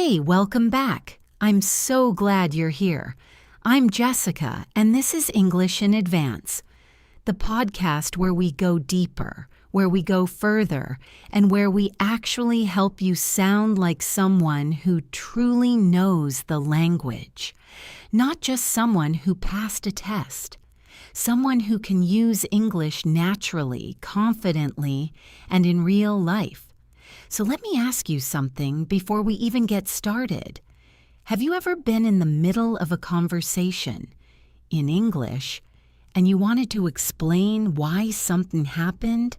Hey, welcome back. I'm so glad you're here. I'm Jessica, and this is English in Advance, the podcast where we go deeper, where we go further, and where we actually help you sound like someone who truly knows the language, not just someone who passed a test. Someone who can use English naturally, confidently, and in real life. So let me ask you something before we even get started. Have you ever been in the middle of a conversation in English and you wanted to explain why something happened?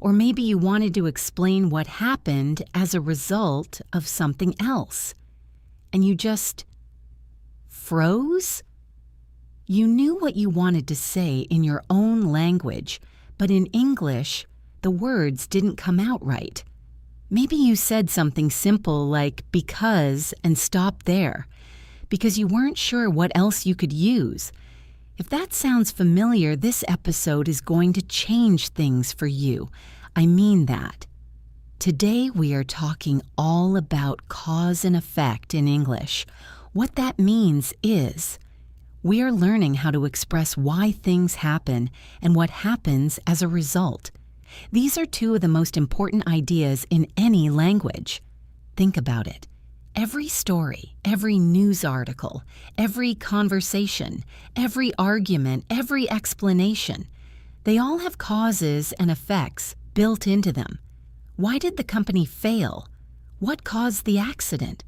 Or maybe you wanted to explain what happened as a result of something else, and you just froze? You knew what you wanted to say in your own language, but in English, the words didn't come out right. Maybe you said something simple like because and stopped there, because you weren't sure what else you could use. If that sounds familiar, this episode is going to change things for you. I mean that. Today we are talking all about cause and effect in English. What that means is we are learning how to express why things happen and what happens as a result. These are two of the most important ideas in any language. Think about it. Every story, every news article, every conversation, every argument, every explanation, they all have causes and effects built into them. Why did the company fail? What caused the accident?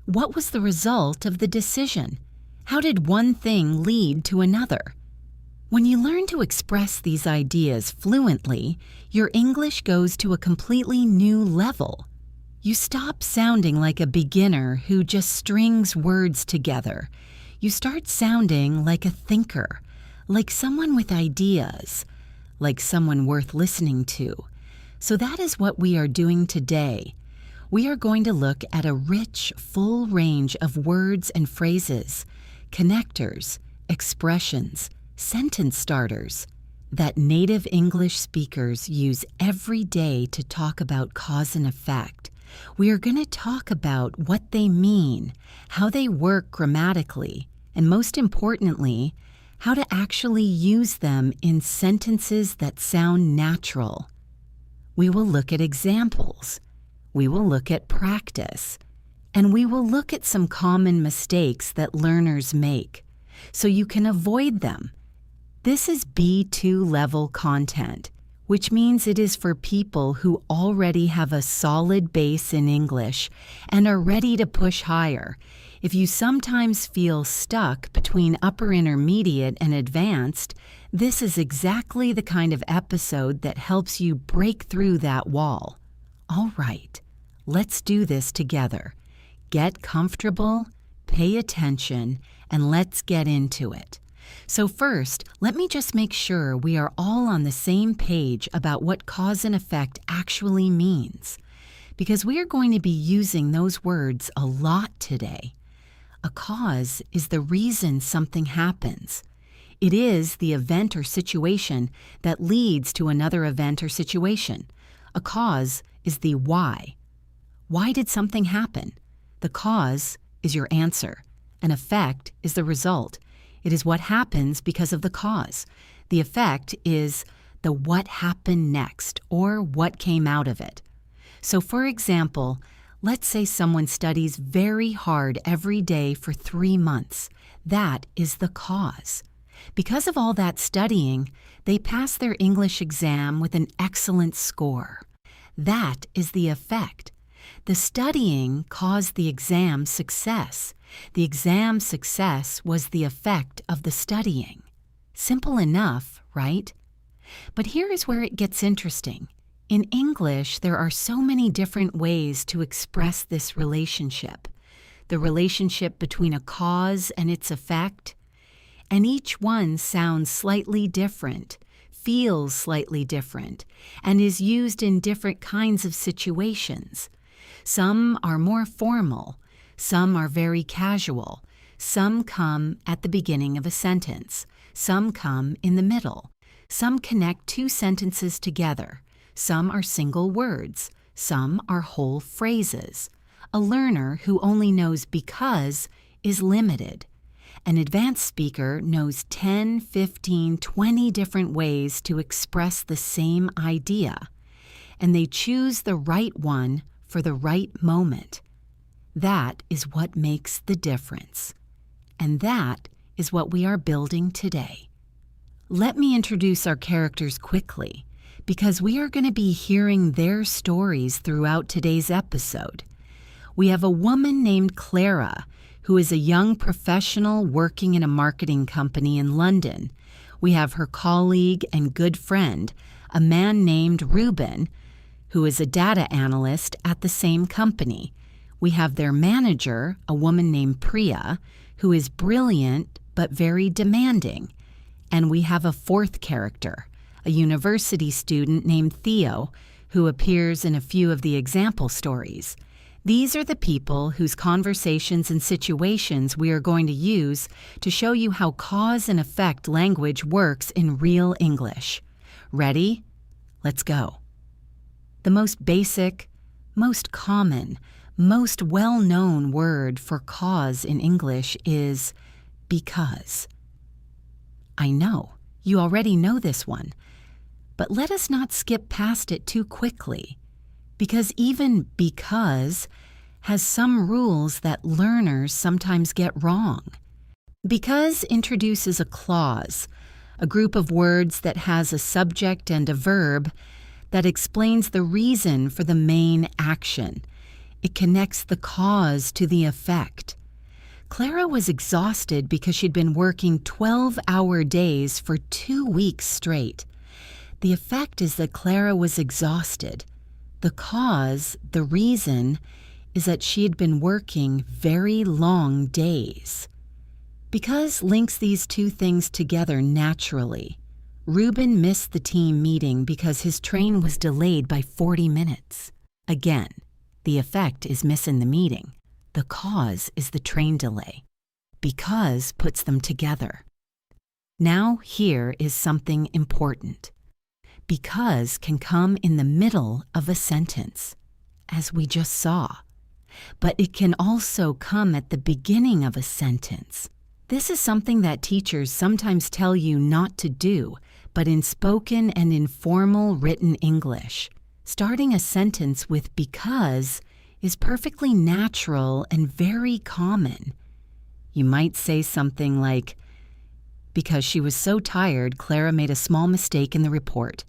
What was the result of the decision? How did one thing lead to another? When you learn to express these ideas fluently, your English goes to a completely new level. You stop sounding like a beginner who just strings words together. You start sounding like a thinker, like someone with ideas, like someone worth listening to. So that is what we are doing today. We are going to look at a rich, full range of words and phrases, connectors, expressions, sentence starters that native English speakers use every day to talk about cause and effect. We are going to talk about what they mean, how they work grammatically, and most importantly, how to actually use them in sentences that sound natural. We will look at examples. We will look at practice. And we will look at some common mistakes that learners make, so you can avoid them. This is B2 level content, which means it is for people who already have a solid base in English and are ready to push higher. If you sometimes feel stuck between upper intermediate and advanced, this is exactly the kind of episode that helps you break through that wall. All right, let's do this together. Get comfortable, pay attention, and let's get into it. So first, let me just make sure we are all on the same page about what cause and effect actually means, because we are going to be using those words a lot today. A cause is the reason something happens. It is the event or situation that leads to another event or situation. A cause is the why. Why did something happen? The cause is your answer. An effect is the result. It is what happens because of the cause. The effect is the what happened next or what came out of it. So for example, let's say someone studies very hard every day for 3 months. That is the cause. Because of all that studying, they pass their English exam with an excellent score. That is the effect. The studying caused the exam success. The exam success was the effect of the studying. Simple enough, right? But here is where it gets interesting. In English, there are so many different ways to express this relationship. The relationship between a cause and its effect. And each one sounds slightly different, feels slightly different, and is used in different kinds of situations. Some are more formal. Some are very casual. Some come at the beginning of a sentence. Some come in the middle. Some connect two sentences together. Some are single words. Some are whole phrases. A learner who only knows because is limited. An advanced speaker knows 10, 15, 20 different ways to express the same idea, and they choose the right one for the right moment. That is what makes the difference. And that is what we are building today. Let me introduce our characters quickly, because we are going to be hearing their stories throughout today's episode. We have a woman named Clara, who is a young professional working in a marketing company in London. We have her colleague and good friend, a man named Ruben, who is a data analyst at the same company. We have their manager, a woman named Priya, who is brilliant but very demanding. And we have a fourth character, a university student named Theo, who appears in a few of the example stories. These are the people whose conversations and situations we are going to use to show you how cause and effect language works in real English. Ready? Let's go. The most basic, most common, most well-known word for cause in English is because. I know, you already know this one, but let us not skip past it too quickly, because even because has some rules that learners sometimes get wrong. Because introduces a clause, a group of words that has a subject and a verb that explains the reason for the main action. It connects the cause to the effect. Clara was exhausted because she'd been working 12-hour days for 2 weeks straight. The effect is that Clara was exhausted. The cause, the reason, is that she had been working very long days. Because links these two things together naturally. Ruben missed the team meeting because his train was delayed by 40 minutes. Again, the effect is missing the meeting. The cause is the train delay. Because puts them together. Now here is something important. Because can come in the middle of a sentence, as we just saw. But it can also come at the beginning of a sentence. This is something that teachers sometimes tell you not to do, but in spoken and informal written English, starting a sentence with because is perfectly natural and very common. You might say something like, because she was so tired, Clara made a small mistake in the report.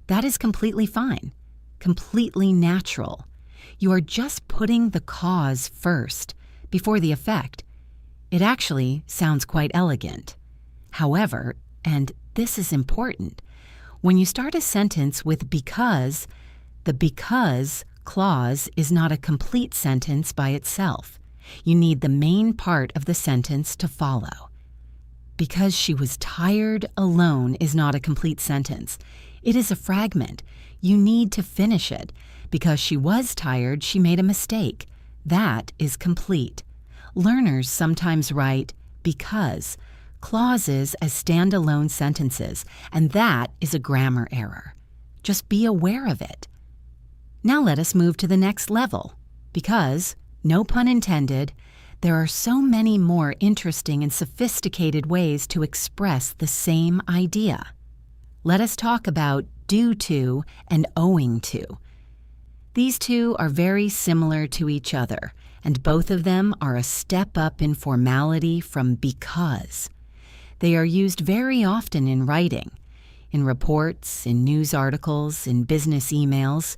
That is completely fine, completely natural. You are just putting the cause first, before the effect. It actually sounds quite elegant. However, and this is important, when you start a sentence with because, the because clause is not a complete sentence by itself. You need the main part of the sentence to follow. Because she was tired alone is not a complete sentence. It is a fragment. You need to finish it. Because she was tired, she made a mistake. That is complete. Learners sometimes write because clauses as standalone sentences, and that is a grammar error. Just be aware of it. Now let us move to the next level, because, no pun intended, there are so many more interesting and sophisticated ways to express the same idea. Let us talk about due to and owing to. These two are very similar to each other, and both of them are a step up in formality from because. They are used very often in writing, in reports, in news articles, in business emails,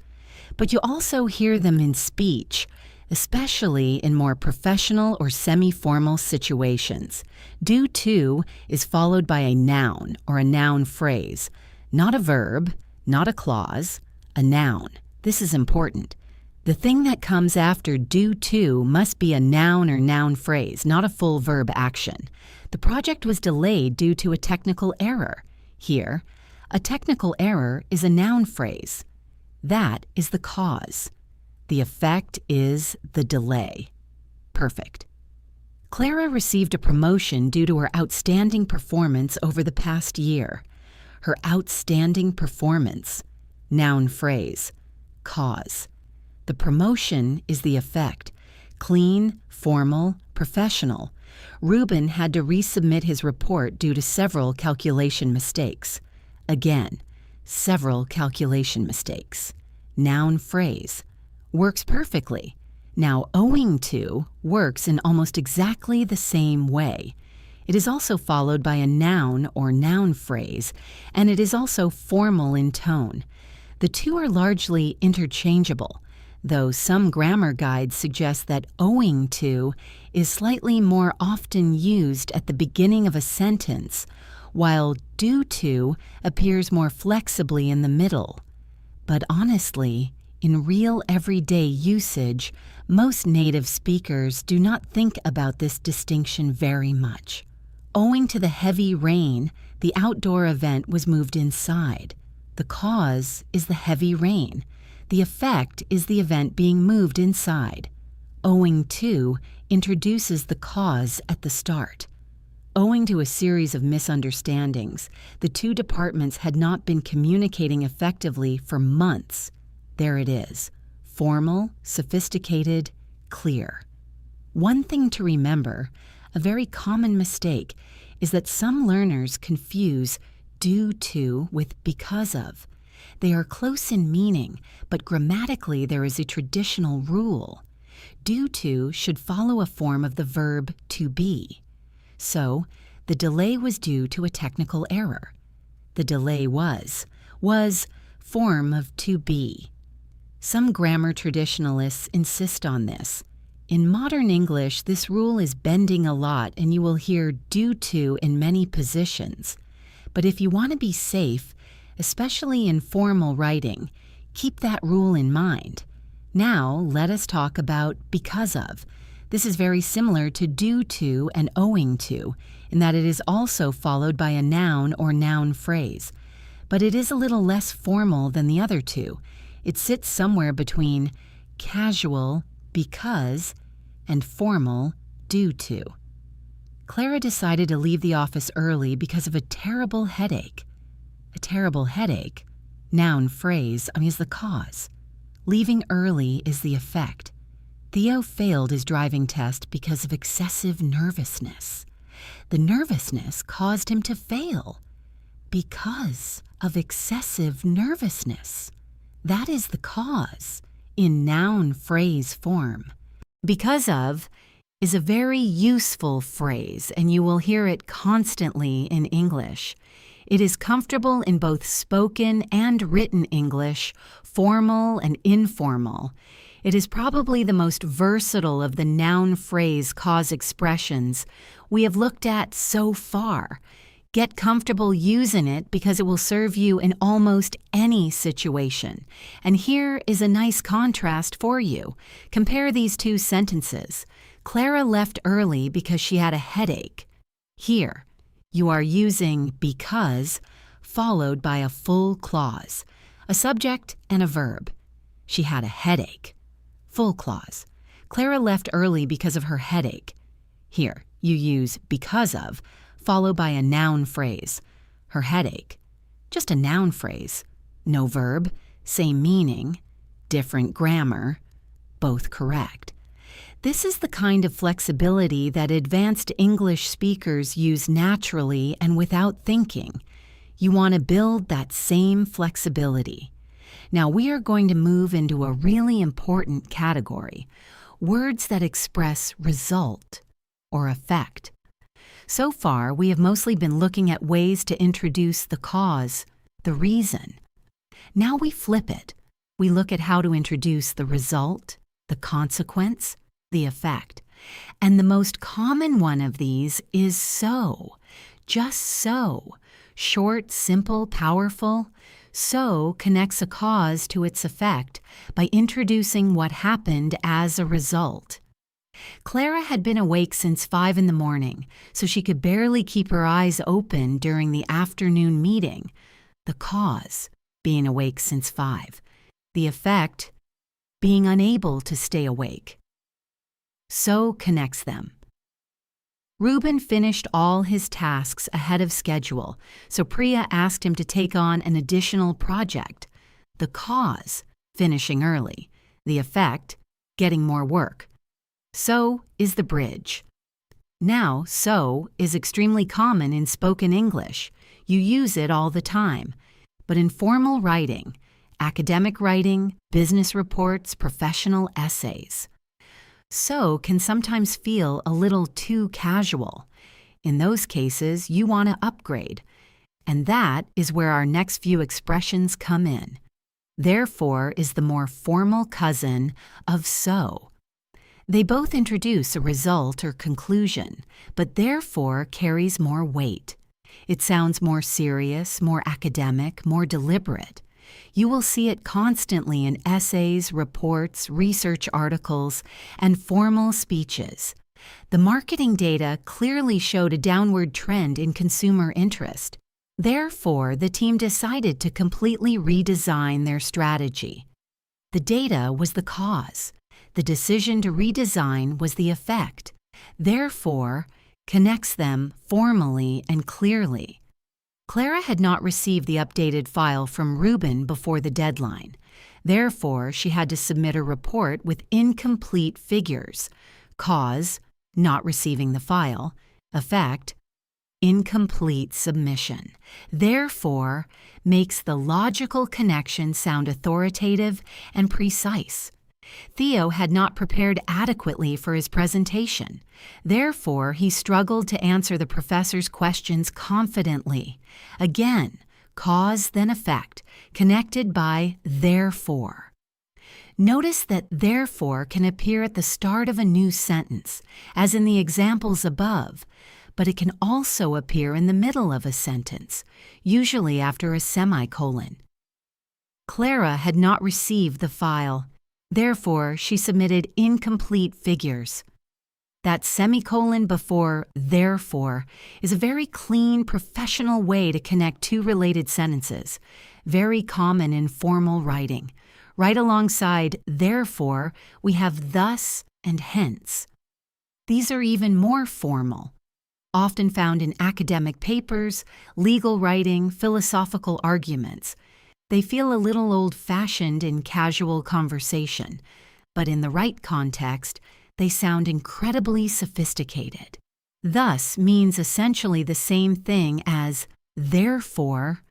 but you also hear them in speech, especially in more professional or semi-formal situations. Due to is followed by a noun or a noun phrase, not a verb, not a clause, a noun. This is important. The thing that comes after due to must be a noun or noun phrase, not a full verb action. The project was delayed due to a technical error. Here, a technical error is a noun phrase. That is the cause. The effect is the delay. Perfect. Clara received a promotion due to her outstanding performance over the past year. Her outstanding performance. Noun phrase. Cause. The promotion is the effect. Clean, formal, professional. Ruben had to resubmit his report due to several calculation mistakes. Again, several calculation mistakes. Noun phrase. Works perfectly. Now, owing to works in almost exactly the same way. It is also followed by a noun or noun phrase, and it is also formal in tone. The two are largely interchangeable, though some grammar guides suggest that owing to is slightly more often used at the beginning of a sentence, while due to appears more flexibly in the middle. But honestly, in real everyday usage, most native speakers do not think about this distinction very much. Owing to the heavy rain, the outdoor event was moved inside. The cause is the heavy rain. The effect is the event being moved inside. Owing to introduces the cause at the start. Owing to a series of misunderstandings, the two departments had not been communicating effectively for months. There it is. Formal, sophisticated, clear. One thing to remember, a very common mistake, is that some learners confuse due to with because of. They are close in meaning, but grammatically there is a traditional rule. Due to should follow a form of the verb to be. So, the delay was due to a technical error. The delay was form of to be. Some grammar traditionalists insist on this. In modern English, this rule is bending a lot and you will hear due to in many positions. But if you want to be safe, especially in formal writing, keep that rule in mind. Now, let us talk about because of. This is very similar to due to and owing to, in that it is also followed by a noun or noun phrase. But it is a little less formal than the other two. It sits somewhere between casual, because, and formal, due to. Clara decided to leave the office early because of a terrible headache. A terrible headache, noun phrase, is the cause. Leaving early is the effect. Theo failed his driving test because of excessive nervousness. The nervousness caused him to fail. Because of excessive nervousness. That is the cause, in noun phrase form. Because of is a very useful phrase, and you will hear it constantly in English. It is comfortable in both spoken and written English, formal and informal. It is probably the most versatile of the noun phrase cause expressions we have looked at so far. Get comfortable using it because it will serve you in almost any situation. And here is a nice contrast for you. Compare these two sentences. Clara left early because she had a headache. Here, you are using because followed by a full clause, a subject and a verb. She had a headache. Full clause. Clara left early because of her headache. Here, you use because of, followed by a noun phrase. Her headache. Just a noun phrase. No verb, same meaning, different grammar, both correct. This is the kind of flexibility that advanced English speakers use naturally and without thinking. You want to build that same flexibility. Now we are going to move into a really important category, words that express result or effect. So far, we have mostly been looking at ways to introduce the cause, the reason. Now we flip it. We look at how to introduce the result, the consequence, the effect. And the most common one of these is so. Just so. Short, simple, powerful. So connects a cause to its effect by introducing what happened as a result. Clara had been awake since 5 in the morning, so she could barely keep her eyes open during the afternoon meeting. The cause, being awake since 5. The effect, being unable to stay awake. So connects them. Ruben finished all his tasks ahead of schedule, so Priya asked him to take on an additional project. The cause, finishing early. The effect, getting more work. So is the bridge. Now, so is extremely common in spoken English. You use it all the time. But in formal writing, academic writing, business reports, professional essays, so can sometimes feel a little too casual. In those cases, you want to upgrade. And that is where our next few expressions come in. Therefore is the more formal cousin of so. They both introduce a result or conclusion, but therefore carries more weight. It sounds more serious, more academic, more deliberate. You will see it constantly in essays, reports, research articles, and formal speeches. The marketing data clearly showed a downward trend in consumer interest. Therefore, the team decided to completely redesign their strategy. The data was the cause. The decision to redesign was the effect. Therefore, connects them formally and clearly. Clara had not received the updated file from Ruben before the deadline. Therefore, she had to submit a report with incomplete figures. Cause, not receiving the file. Effect, incomplete submission. Therefore, makes the logical connection sound authoritative and precise. Theo had not prepared adequately for his presentation. Therefore, he struggled to answer the professor's questions confidently. Again, cause then effect, connected by therefore. Notice that therefore can appear at the start of a new sentence, as in the examples above, but it can also appear in the middle of a sentence, usually after a semicolon. Clara had not received the file. Therefore, she submitted incomplete figures. That semicolon before therefore is a very clean, professional way to connect two related sentences, very common in formal writing. Right alongside therefore, we have thus and hence. These are even more formal, often found in academic papers, legal writing, philosophical arguments. They feel a little old-fashioned in casual conversation, but in the right context, they sound incredibly sophisticated. Thus means essentially the same thing as therefore,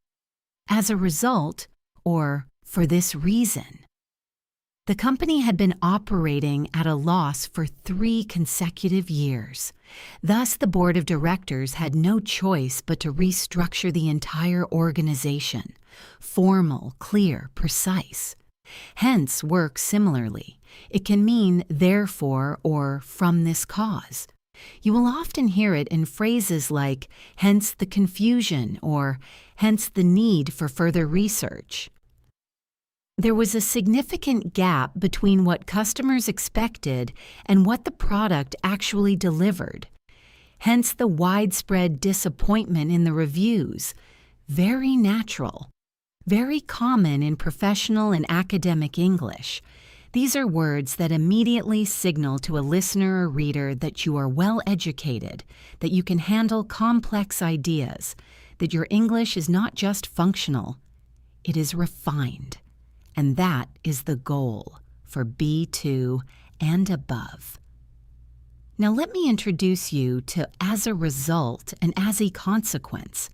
as a result, or for this reason. The company had been operating at a loss for 3 consecutive years. Thus, the board of directors had no choice but to restructure the entire organization. Formal, clear, precise. Hence works similarly. It can mean therefore or from this cause. You will often hear it in phrases like hence the confusion or hence the need for further research. There was a significant gap between what customers expected and what the product actually delivered. Hence the widespread disappointment in the reviews. Very natural. Very common in professional and academic English. These are words that immediately signal to a listener or reader that you are well educated, that you can handle complex ideas, that your English is not just functional, it is refined. And that is the goal for B2 and above. Now let me introduce you to as a result and as a consequence.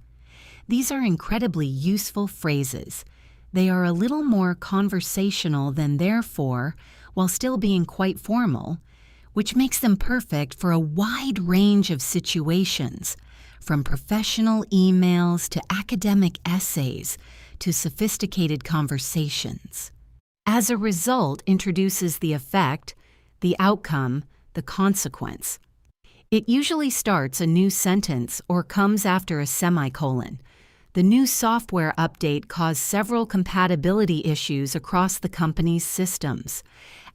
These are incredibly useful phrases. They are a little more conversational than therefore, while still being quite formal, which makes them perfect for a wide range of situations, from professional emails to academic essays to sophisticated conversations. As a result introduces the effect, the outcome, the consequence. It usually starts a new sentence or comes after a semicolon. The new software update caused several compatibility issues across the company's systems.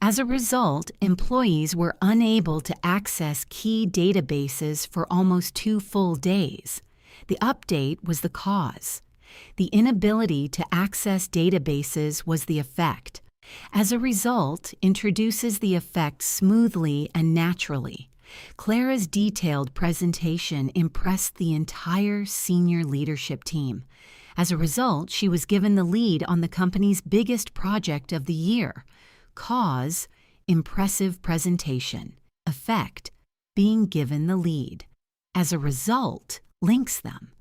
As a result, employees were unable to access key databases for almost 2 full days. The update was the cause. The inability to access databases was the effect. As a result, introduces the effect smoothly and naturally. Clara's detailed presentation impressed the entire senior leadership team. As a result, she was given the lead on the company's biggest project of the year. Cause, impressive presentation. effect, being given the lead. As a result, links them.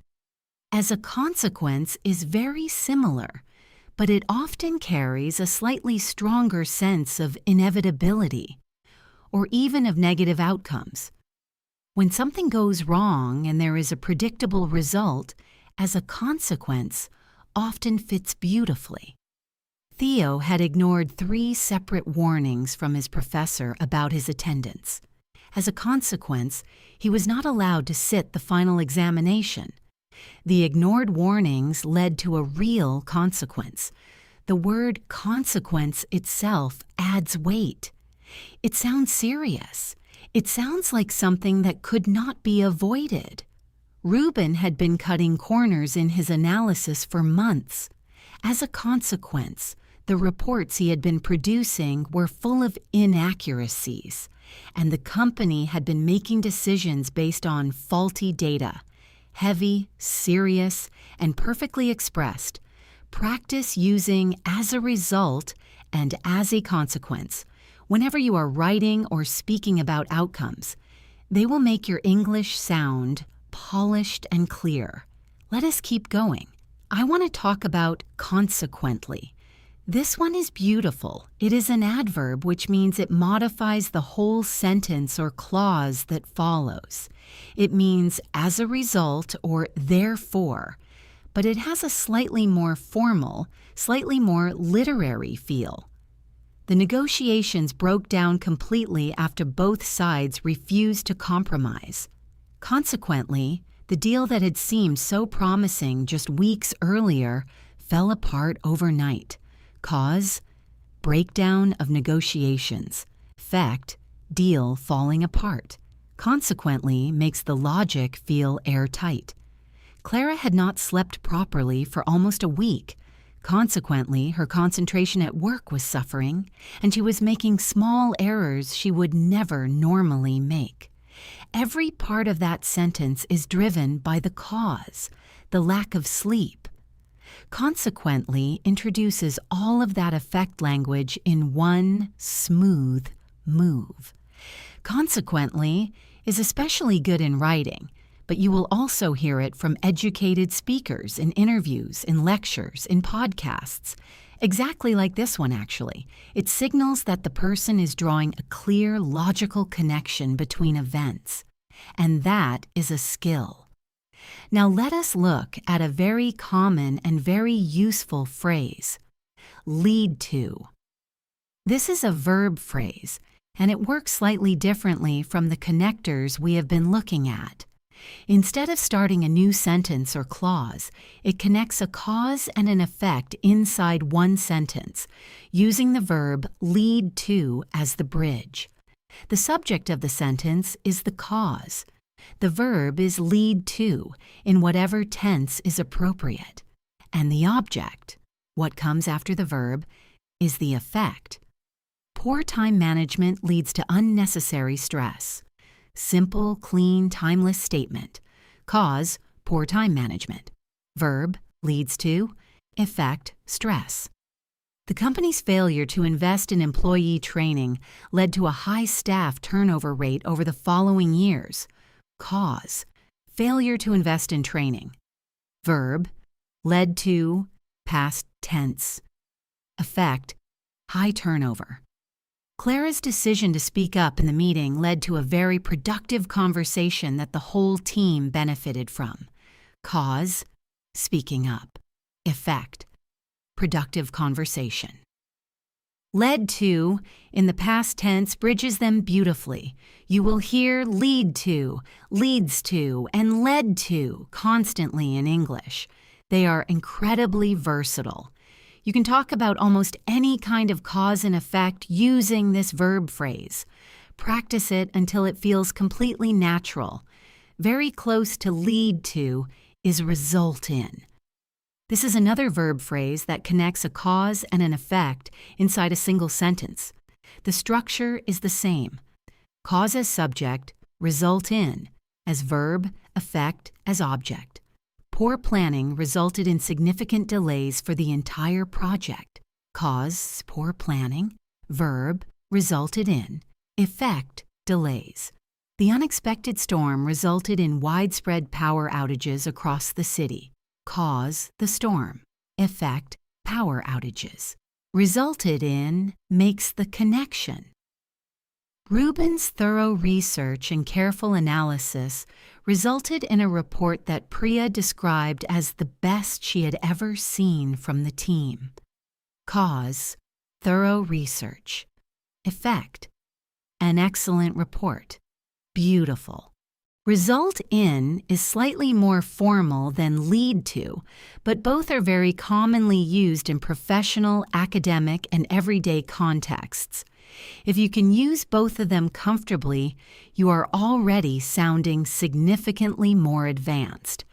As a consequence is very similar, but it often carries a slightly stronger sense of inevitability, or even of negative outcomes. When something goes wrong and there is a predictable result, as a consequence, often fits beautifully. Theo had ignored 3 separate warnings from his professor about his attendance. As a consequence, he was not allowed to sit the final examination. The ignored warnings led to a real consequence. The word consequence itself adds weight. It sounds serious. It sounds like something that could not be avoided. Reuben had been cutting corners in his analysis for months. As a consequence, the reports he had been producing were full of inaccuracies, and the company had been making decisions based on faulty data. Heavy, serious, and perfectly expressed. Practice using as a result and as a consequence whenever you are writing or speaking about outcomes. They will make your English sound polished and clear. Let us keep going. I want to talk about consequently. This one is beautiful. It is an adverb, which means it modifies the whole sentence or clause that follows. It means as a result or therefore, but it has a slightly more formal, slightly more literary feel. The negotiations broke down completely after both sides refused to compromise. Consequently, the deal that had seemed so promising just weeks earlier fell apart overnight. Cause, breakdown of negotiations. Effect, deal falling apart. Consequently, makes the logic feel airtight. Clara had not slept properly for almost a week. Consequently, her concentration at work was suffering, and she was making small errors she would never normally make. Every part of that sentence is driven by the cause, the lack of sleep. Consequently introduces all of that effect language in one smooth move. Consequently is especially good in writing, but you will also hear it from educated speakers in interviews, in lectures, in podcasts. Exactly like this one, actually. It signals that the person is drawing a clear, logical connection between events. And that is a skill. Now let us look at a very common and very useful phrase, lead to. This is a verb phrase, and it works slightly differently from the connectors we have been looking at. Instead of starting a new sentence or clause, it connects a cause and an effect inside one sentence, using the verb lead to as the bridge. The subject of the sentence is the cause. The verb is lead to in whatever tense is appropriate. And the object, what comes after the verb, is the effect. Poor time management leads to unnecessary stress. Simple, clean, timeless statement. Cause, poor time management. Verb, leads to. Effect, stress. The company's failure to invest in employee training led to a high staff turnover rate over the following years. Cause, failure to invest in training. Verb, led to, past tense. Effect, high turnover. Clara's decision to speak up in the meeting led to a very productive conversation that the whole team benefited from. Cause, speaking up. Effect, productive conversation. Led to, in the past tense, bridges them beautifully. You will hear lead to, leads to, and led to constantly in English. They are incredibly versatile. You can talk about almost any kind of cause and effect using this verb phrase. Practice it until it feels completely natural. Very close to lead to is result in. This is another verb phrase that connects a cause and an effect inside a single sentence. The structure is the same. Cause as subject, result in, as verb, effect as object. Poor planning resulted in significant delays for the entire project. Cause, poor planning. Verb, resulted in. Effect, delays. The unexpected storm resulted in widespread power outages across the city. Cause, the storm. Effect, power outages. Resulted in, makes the connection. Rubin's thorough research and careful analysis resulted in a report that Priya described as the best she had ever seen from the team. Cause, thorough research. Effect, an excellent report. Beautiful. Result in is slightly more formal than lead to, but both are very commonly used in professional, academic, and everyday contexts. If you can use both of them comfortably, you are already sounding significantly more advanced.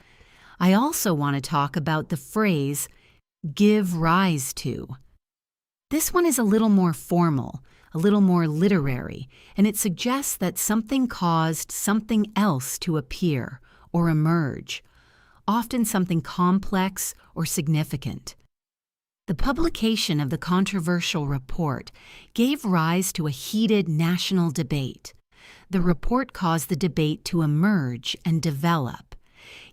I also want to talk about the phrase, give rise to. This one is a little more formal, a little more literary, and it suggests that something caused something else to appear or emerge, often something complex or significant. The publication of the controversial report gave rise to a heated national debate. The report caused the debate to emerge and develop.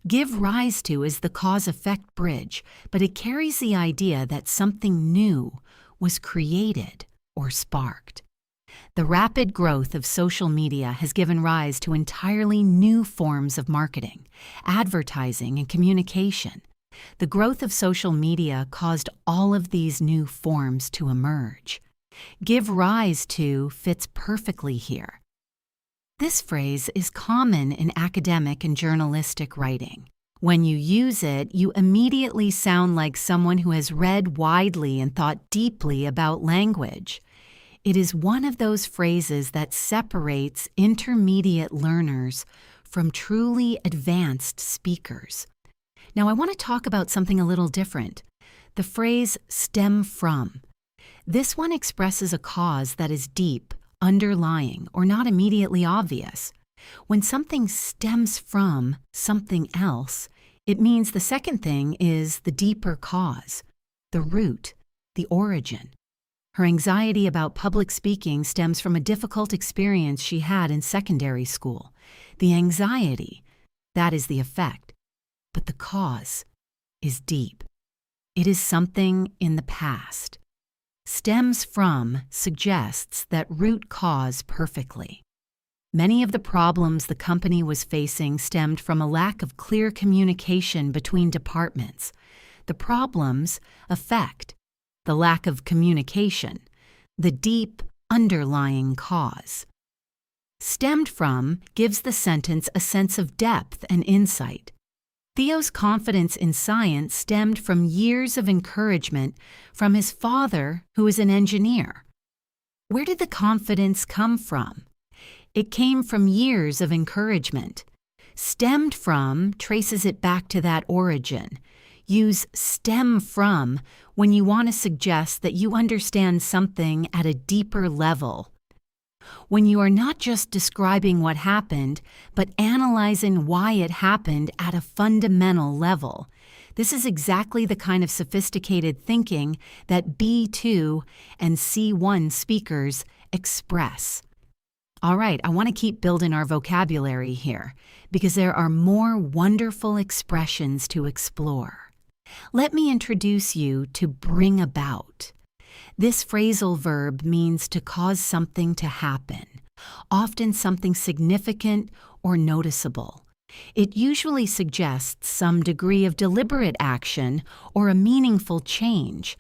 Give rise to is the cause-effect bridge, but it carries the idea that something new was created or sparked. The rapid growth of social media has given rise to entirely new forms of marketing, advertising, and communication. The growth of social media caused all of these new forms to emerge. Give rise to fits perfectly here. This phrase is common in academic and journalistic writing. When you use it, you immediately sound like someone who has read widely and thought deeply about language. It is one of those phrases that separates intermediate learners from truly advanced speakers. Now, I want to talk about something a little different. The phrase stem from. This one expresses a cause that is deep, underlying, or not immediately obvious. When something stems from something else, it means the second thing is the deeper cause, the root, the origin. Her anxiety about public speaking stems from a difficult experience she had in secondary school. The anxiety, that is the effect, but the cause is deep. It is something in the past. Stems from suggests that root cause perfectly. Many of the problems the company was facing stemmed from a lack of clear communication between departments. The problems affect the lack of communication, the deep underlying cause. Stemmed from gives the sentence a sense of depth and insight. Theo's confidence in science stemmed from years of encouragement from his father, who is an engineer. Where did the confidence come from? It came from years of encouragement. Stemmed from traces it back to that origin. Use stem from when you want to suggest that you understand something at a deeper level. When you are not just describing what happened, but analyzing why it happened at a fundamental level. This is exactly the kind of sophisticated thinking that B2 and C1 speakers express. All right, I want to keep building our vocabulary here because there are more wonderful expressions to explore. Let me introduce you to bring about. This phrasal verb means to cause something to happen, often something significant or noticeable. It usually suggests some degree of deliberate action or a meaningful change.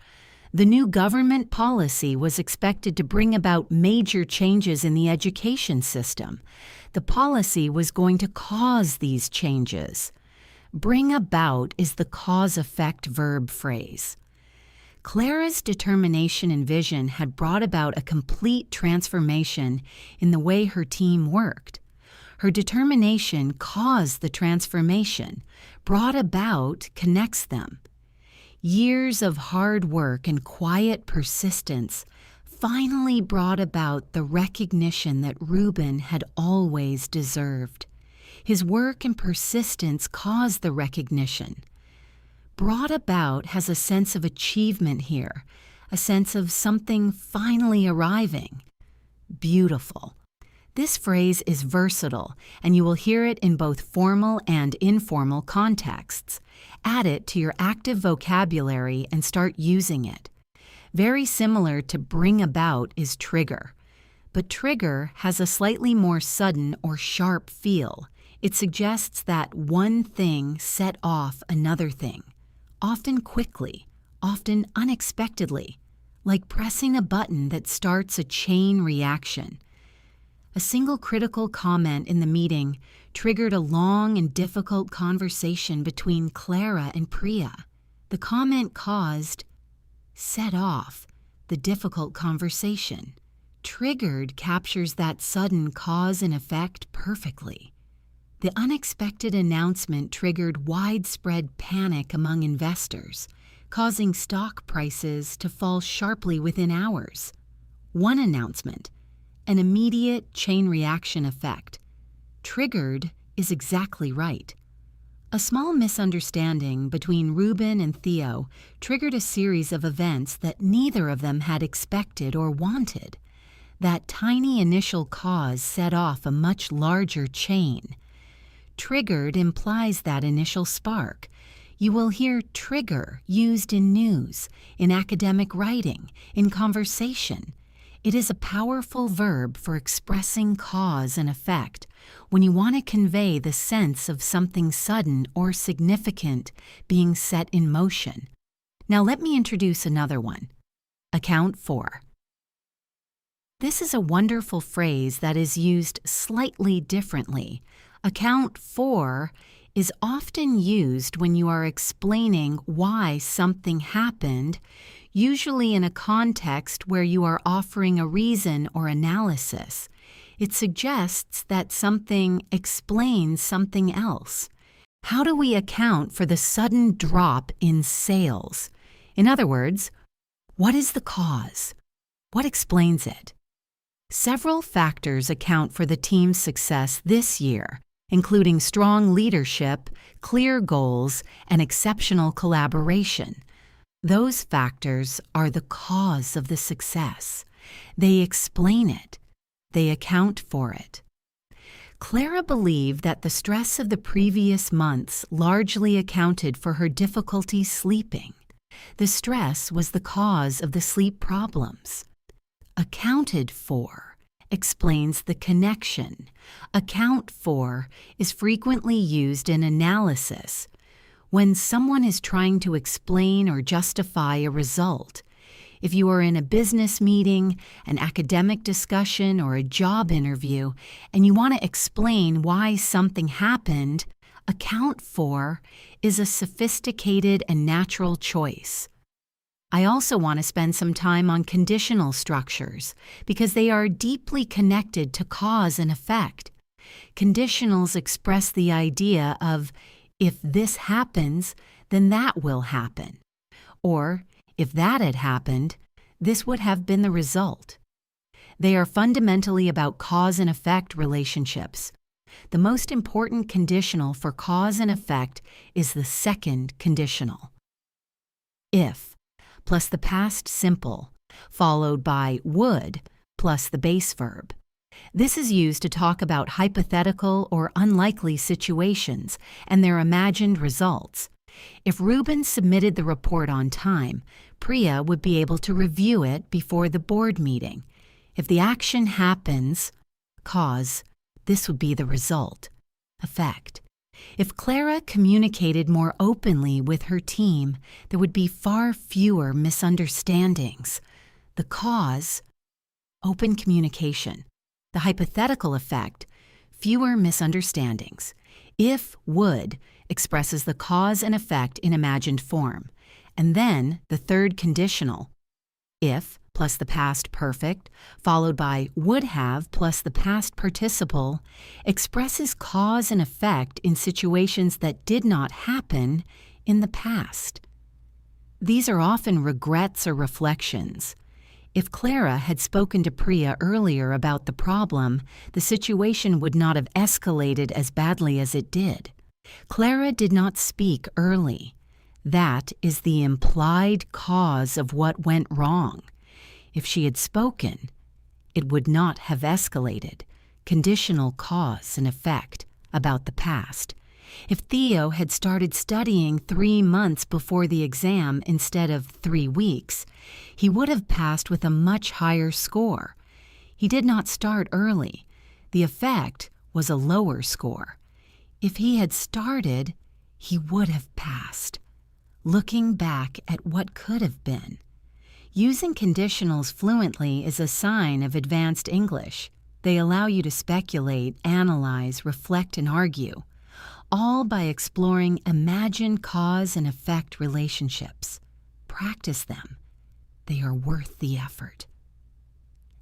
The new government policy was expected to bring about major changes in the education system. The policy was going to cause these changes. Bring about is the cause-effect verb phrase. Clara's determination and vision had brought about a complete transformation in the way her team worked. Her determination caused the transformation, brought about connects them. Years of hard work and quiet persistence finally brought about the recognition that Reuben had always deserved. His work and persistence caused the recognition. Brought about has a sense of achievement here, a sense of something finally arriving. Beautiful. This phrase is versatile, and you will hear it in both formal and informal contexts. Add it to your active vocabulary and start using it. Very similar to bring about is trigger. But trigger has a slightly more sudden or sharp feel. It suggests that one thing set off another thing, often quickly, often unexpectedly, like pressing a button that starts a chain reaction. A single critical comment in the meeting triggered a long and difficult conversation between Clara and Priya. The comment set off the difficult conversation. Triggered captures that sudden cause and effect perfectly. The unexpected announcement triggered widespread panic among investors, causing stock prices to fall sharply within hours. One announcement, an immediate chain reaction effect. Triggered is exactly right. A small misunderstanding between Ruben and Theo triggered a series of events that neither of them had expected or wanted. That tiny initial cause set off a much larger chain. Triggered implies that initial spark. You will hear trigger used in news, in academic writing, in conversation. It is a powerful verb for expressing cause and effect when you want to convey the sense of something sudden or significant being set in motion. Now let me introduce another one. Account for. This is a wonderful phrase that is used slightly differently. Account for is often used when you are explaining why something happened, usually in a context where you are offering a reason or analysis. It suggests that something explains something else. How do we account for the sudden drop in sales? In other words, what is the cause? What explains it? Several factors account for the team's success this year, including strong leadership, clear goals, and exceptional collaboration. Those factors are the cause of the success. They explain it. They account for it. Clara believed that the stress of the previous months largely accounted for her difficulty sleeping. The stress was the cause of the sleep problems. Accounted for explains the connection. Account for is frequently used in analysis. When someone is trying to explain or justify a result, if you are in a business meeting, an academic discussion, or a job interview, and you want to explain why something happened, account for is a sophisticated and natural choice. I also want to spend some time on conditional structures because they are deeply connected to cause and effect. Conditionals express the idea of, if this happens, then that will happen. Or, if that had happened, this would have been the result. They are fundamentally about cause and effect relationships. The most important conditional for cause and effect is the second conditional. If plus the past simple, followed by would plus the base verb. This is used to talk about hypothetical or unlikely situations and their imagined results. If Ruben submitted the report on time, Priya would be able to review it before the board meeting. If the action happens, cause, this would be the result, effect. If Clara communicated more openly with her team, there would be far fewer misunderstandings. The cause, open communication. The hypothetical effect, fewer misunderstandings. If would expresses the cause and effect in imagined form. And then the third conditional, if plus the past perfect, followed by would have plus the past participle, expresses cause and effect in situations that did not happen in the past. These are often regrets or reflections. If Clara had spoken to Priya earlier about the problem, the situation would not have escalated as badly as it did. Clara did not speak early. That is the implied cause of what went wrong. If she had spoken, it would not have escalated. conditional cause and effect, about the past. If Theo had started studying 3 months before the exam instead of 3 weeks, he would have passed with a much higher score. He did not start early. The effect was a lower score. If he had started, he would have passed. Looking back at what could have been. Using conditionals fluently is a sign of advanced English. They allow you to speculate, analyze, reflect, and argue, all by exploring imagined cause and effect relationships. Practice them. They are worth the effort.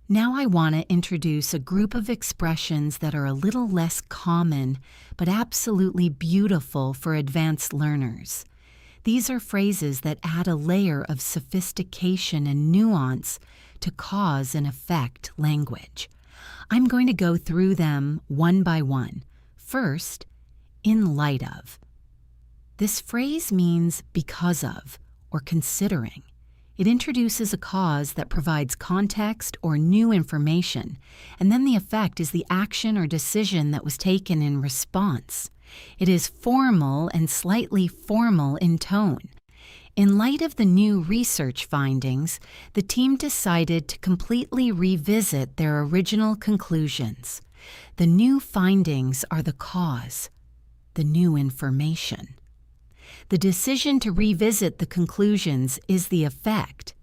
Now I want to introduce a group of expressions that are a little less common, but absolutely beautiful for advanced learners. These are phrases that add a layer of sophistication and nuance to cause and effect language. I'm going to go through them one by one. First, in light of. This phrase means because of or considering. It introduces a cause that provides context or new information, and then the effect is the action or decision that was taken in response. It is formal and slightly formal in tone. In light of the new research findings, the team decided to completely revisit their original conclusions. The new findings are the cause, the new information. The decision to revisit the conclusions is the effect.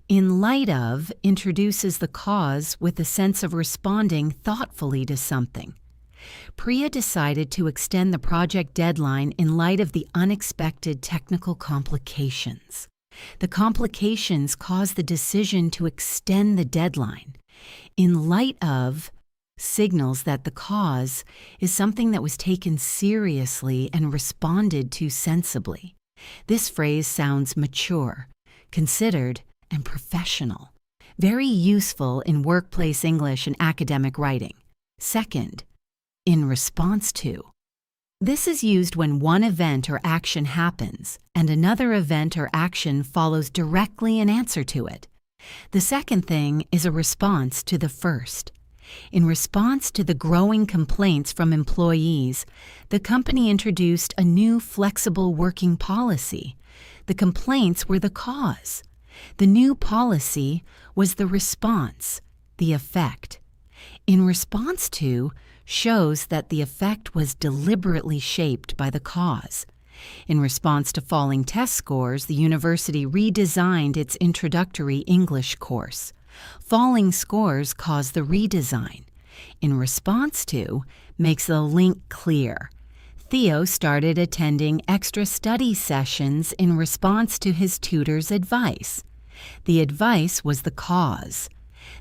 In light of introduces the cause with a sense of responding thoughtfully to something. Priya decided to extend the project deadline in light of the unexpected technical complications. The complications caused the decision to extend the deadline. In light of signals that the cause is something that was taken seriously and responded to sensibly. This phrase sounds mature, considered, and professional. Very useful in workplace English and academic writing. Second, in response to. This is used when one event or action happens and another event or action follows directly in answer to it. The second thing is a response to the first. In response to the growing complaints from employees, the company introduced a new flexible working policy. The complaints were the cause. The new policy was the response, the effect. In response to shows that the effect was deliberately shaped by the cause. In response to falling test scores, the university redesigned its introductory English course. Falling scores caused the redesign. In response to makes the link clear. Theo started attending extra study sessions in response to his tutor's advice. The advice was the cause.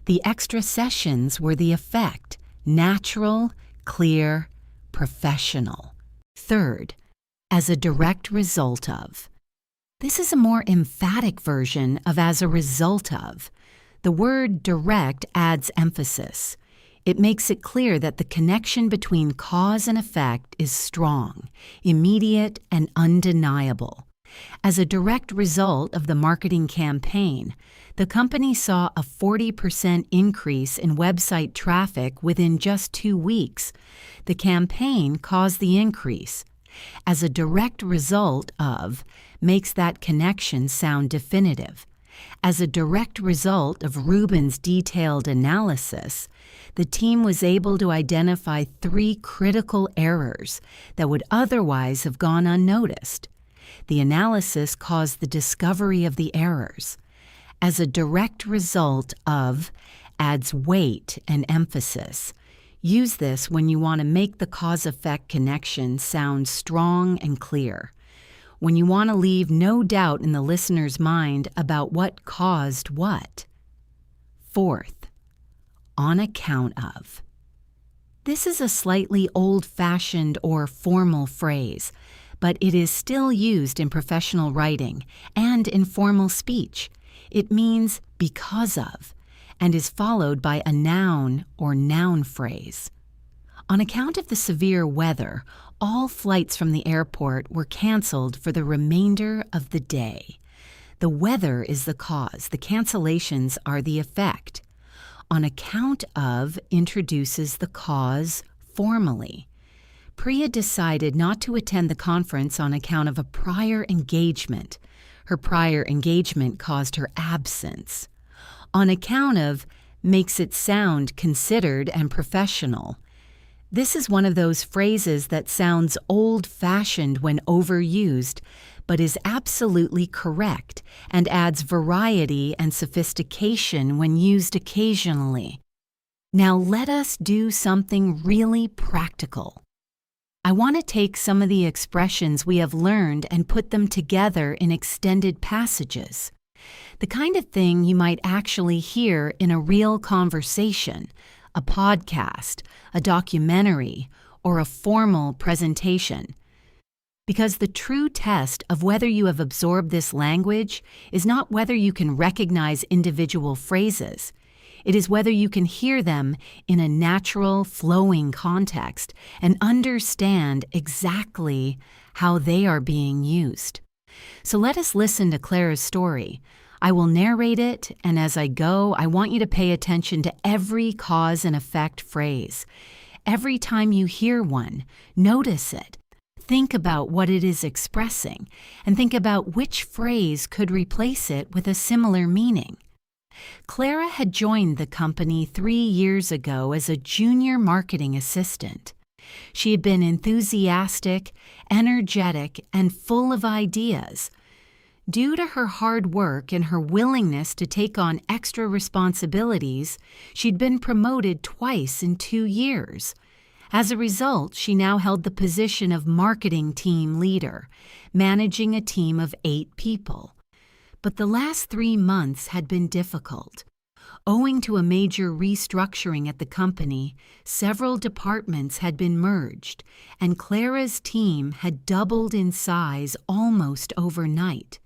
The extra sessions were the effect. Natural, clear, professional. Third, as a direct result of. This is a more emphatic version of as a result of. The word direct adds emphasis. It makes it clear that the connection between cause and effect is strong, immediate, and undeniable. As a direct result of the marketing campaign, the company saw a 40% increase in website traffic within just 2 weeks. The campaign caused the increase. As a direct result of makes that connection sound definitive. As a direct result of Rubin's detailed analysis, the team was able to identify 3 critical errors that would otherwise have gone unnoticed. The analysis caused the discovery of the errors. As a direct result of adds weight and emphasis. Use this when you want to make the cause-effect connection sound strong and clear. When you want to leave no doubt in the listener's mind about what caused what. Fourth, on account of. This is a slightly old-fashioned or formal phrase, but it is still used in professional writing and in formal speech. It means because of, and is followed by a noun or noun phrase. On account of the severe weather, all flights from the airport were canceled for the remainder of the day. The weather is the cause, the cancellations are the effect. On account of introduces the cause formally. Priya decided not to attend the conference on account of a prior engagement. Her prior engagement caused her absence. On account of makes it sound considered and professional. This is one of those phrases that sounds old-fashioned when overused, but is absolutely correct and adds variety and sophistication when used occasionally. Now let us do something really practical. I want to take some of the expressions we have learned and put them together in extended passages. The kind of thing you might actually hear in a real conversation, a podcast, a documentary, or a formal presentation. Because the true test of whether you have absorbed this language is not whether you can recognize individual phrases. It is whether you can hear them in a natural, flowing context and understand exactly how they are being used. So let us listen to Clara's story. I will narrate it, and as I go, I want you to pay attention to every cause and effect phrase. Every time you hear one, notice it. Think about what it is expressing, and think about which phrase could replace it with a similar meaning. Clara had joined the company 3 years ago as a junior marketing assistant. She had been enthusiastic, energetic, and full of ideas. Due to her hard work and her willingness to take on extra responsibilities, she'd been promoted twice in 2 years. As a result, she now held the position of marketing team leader, managing a team of 8 people. But the last 3 months had been difficult. Owing to a major restructuring at the company, several departments had been merged, and Clara's team had doubled in size almost overnight.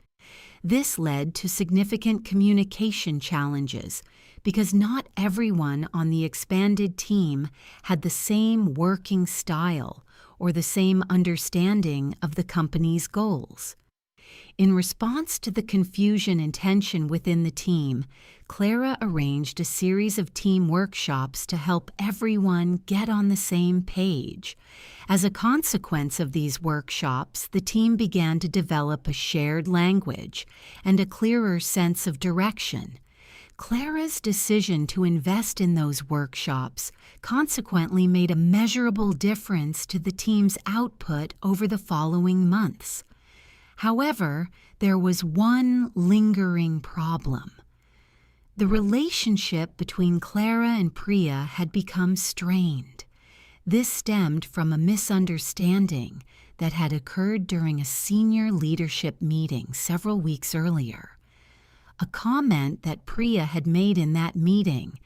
This led to significant communication challenges because not everyone on the expanded team had the same working style or the same understanding of the company's goals. In response to the confusion and tension within the team, Clara arranged a series of team workshops to help everyone get on the same page. As a consequence of these workshops, the team began to develop a shared language and a clearer sense of direction. Clara's decision to invest in those workshops consequently made a measurable difference to the team's output over the following months. However, there was one lingering problem. The relationship between Clara and Priya had become strained. This stemmed from a misunderstanding that had occurred during a senior leadership meeting several weeks earlier. A comment that Priya had made in that meeting,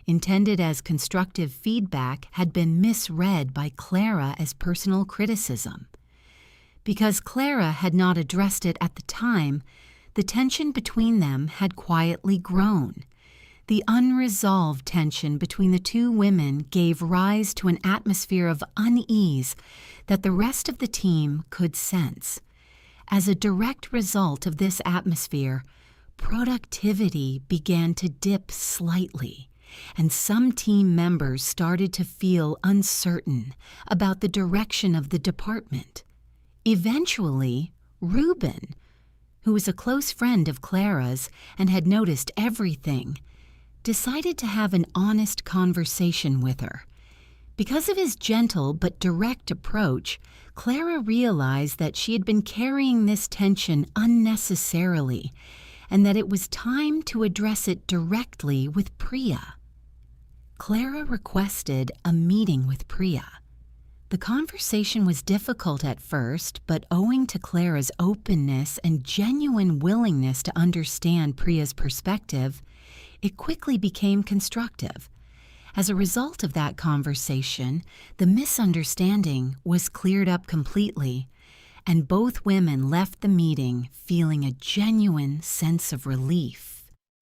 intended as constructive feedback, had been misread by Clara as personal criticism. Because Clara had not addressed it at the time, the tension between them had quietly grown. The unresolved tension between the 2 women gave rise to an atmosphere of unease that the rest of the team could sense. As a direct result of this atmosphere, productivity began to dip slightly, and some team members started to feel uncertain about the direction of the department. Eventually, Reuben, who was a close friend of Clara's and had noticed everything, decided to have an honest conversation with her. Because of his gentle but direct approach, Clara realized that she had been carrying this tension unnecessarily and that it was time to address it directly with Priya. Clara requested a meeting with Priya. The conversation was difficult at first, but owing to Clara's openness and genuine willingness to understand Priya's perspective, it quickly became constructive. As a result of that conversation, the misunderstanding was cleared up completely, and both women left the meeting feeling a genuine sense of relief.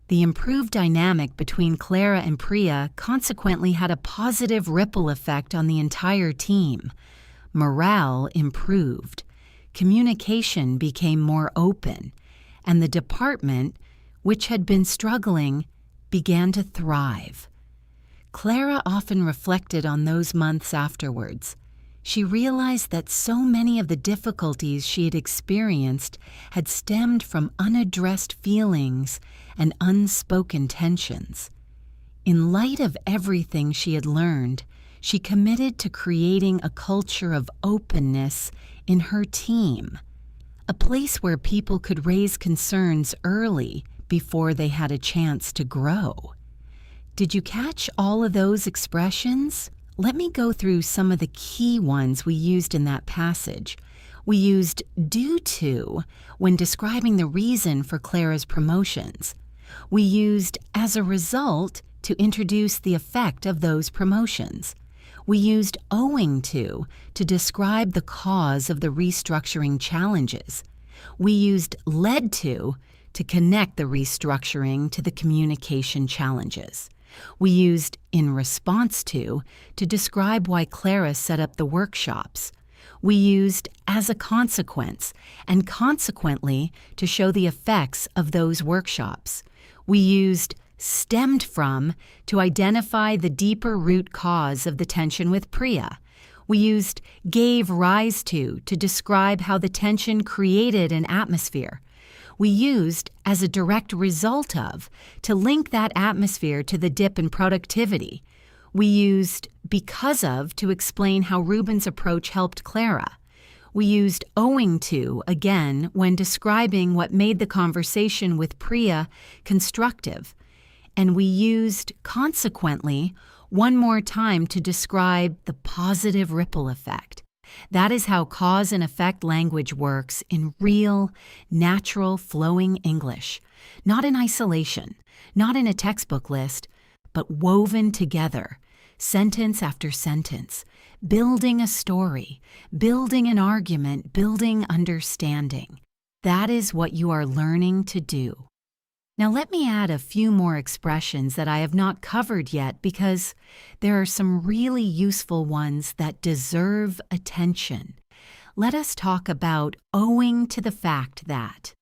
The improved dynamic between Clara and Priya consequently had a positive ripple effect on the entire team. Morale improved, communication became more open, and the department, which had been struggling, began to thrive. Clara often reflected on those months afterwards. She realized that so many of the difficulties she had experienced had stemmed from unaddressed feelings and unspoken tensions. In light of everything she had learned, she committed to creating a culture of openness in her team, a place where people could raise concerns early before they had a chance to grow. Did you catch all of those expressions? Let me go through some of the key ones we used in that passage. We used due to when describing the reason for Clara's promotions. We used as a result to introduce the effect of those promotions. We used owing to describe the cause of the restructuring challenges. We used led to connect the restructuring to the communication challenges. We used in response to describe why Clara set up the workshops. We used as a consequence and consequently to show the effects of those workshops. We used stemmed from to identify the deeper root cause of the tension with Priya. We used gave rise to describe how the tension created an atmosphere. We used as a direct result of to link that atmosphere to the dip in productivity. We used because of to explain how Ruben's approach helped Clara. We used owing to again when describing what made the conversation with Priya constructive. And we used consequently one more time to describe the positive ripple effect. That is how cause and effect language works in real, natural, flowing English, not in isolation, not in a textbook list, but woven together, sentence after sentence, building a story, building an argument, building understanding. That is what you are learning to do. Now let me add a few more expressions that I have not covered yet because there are some really useful ones that deserve attention. Let us talk about owing to the fact that.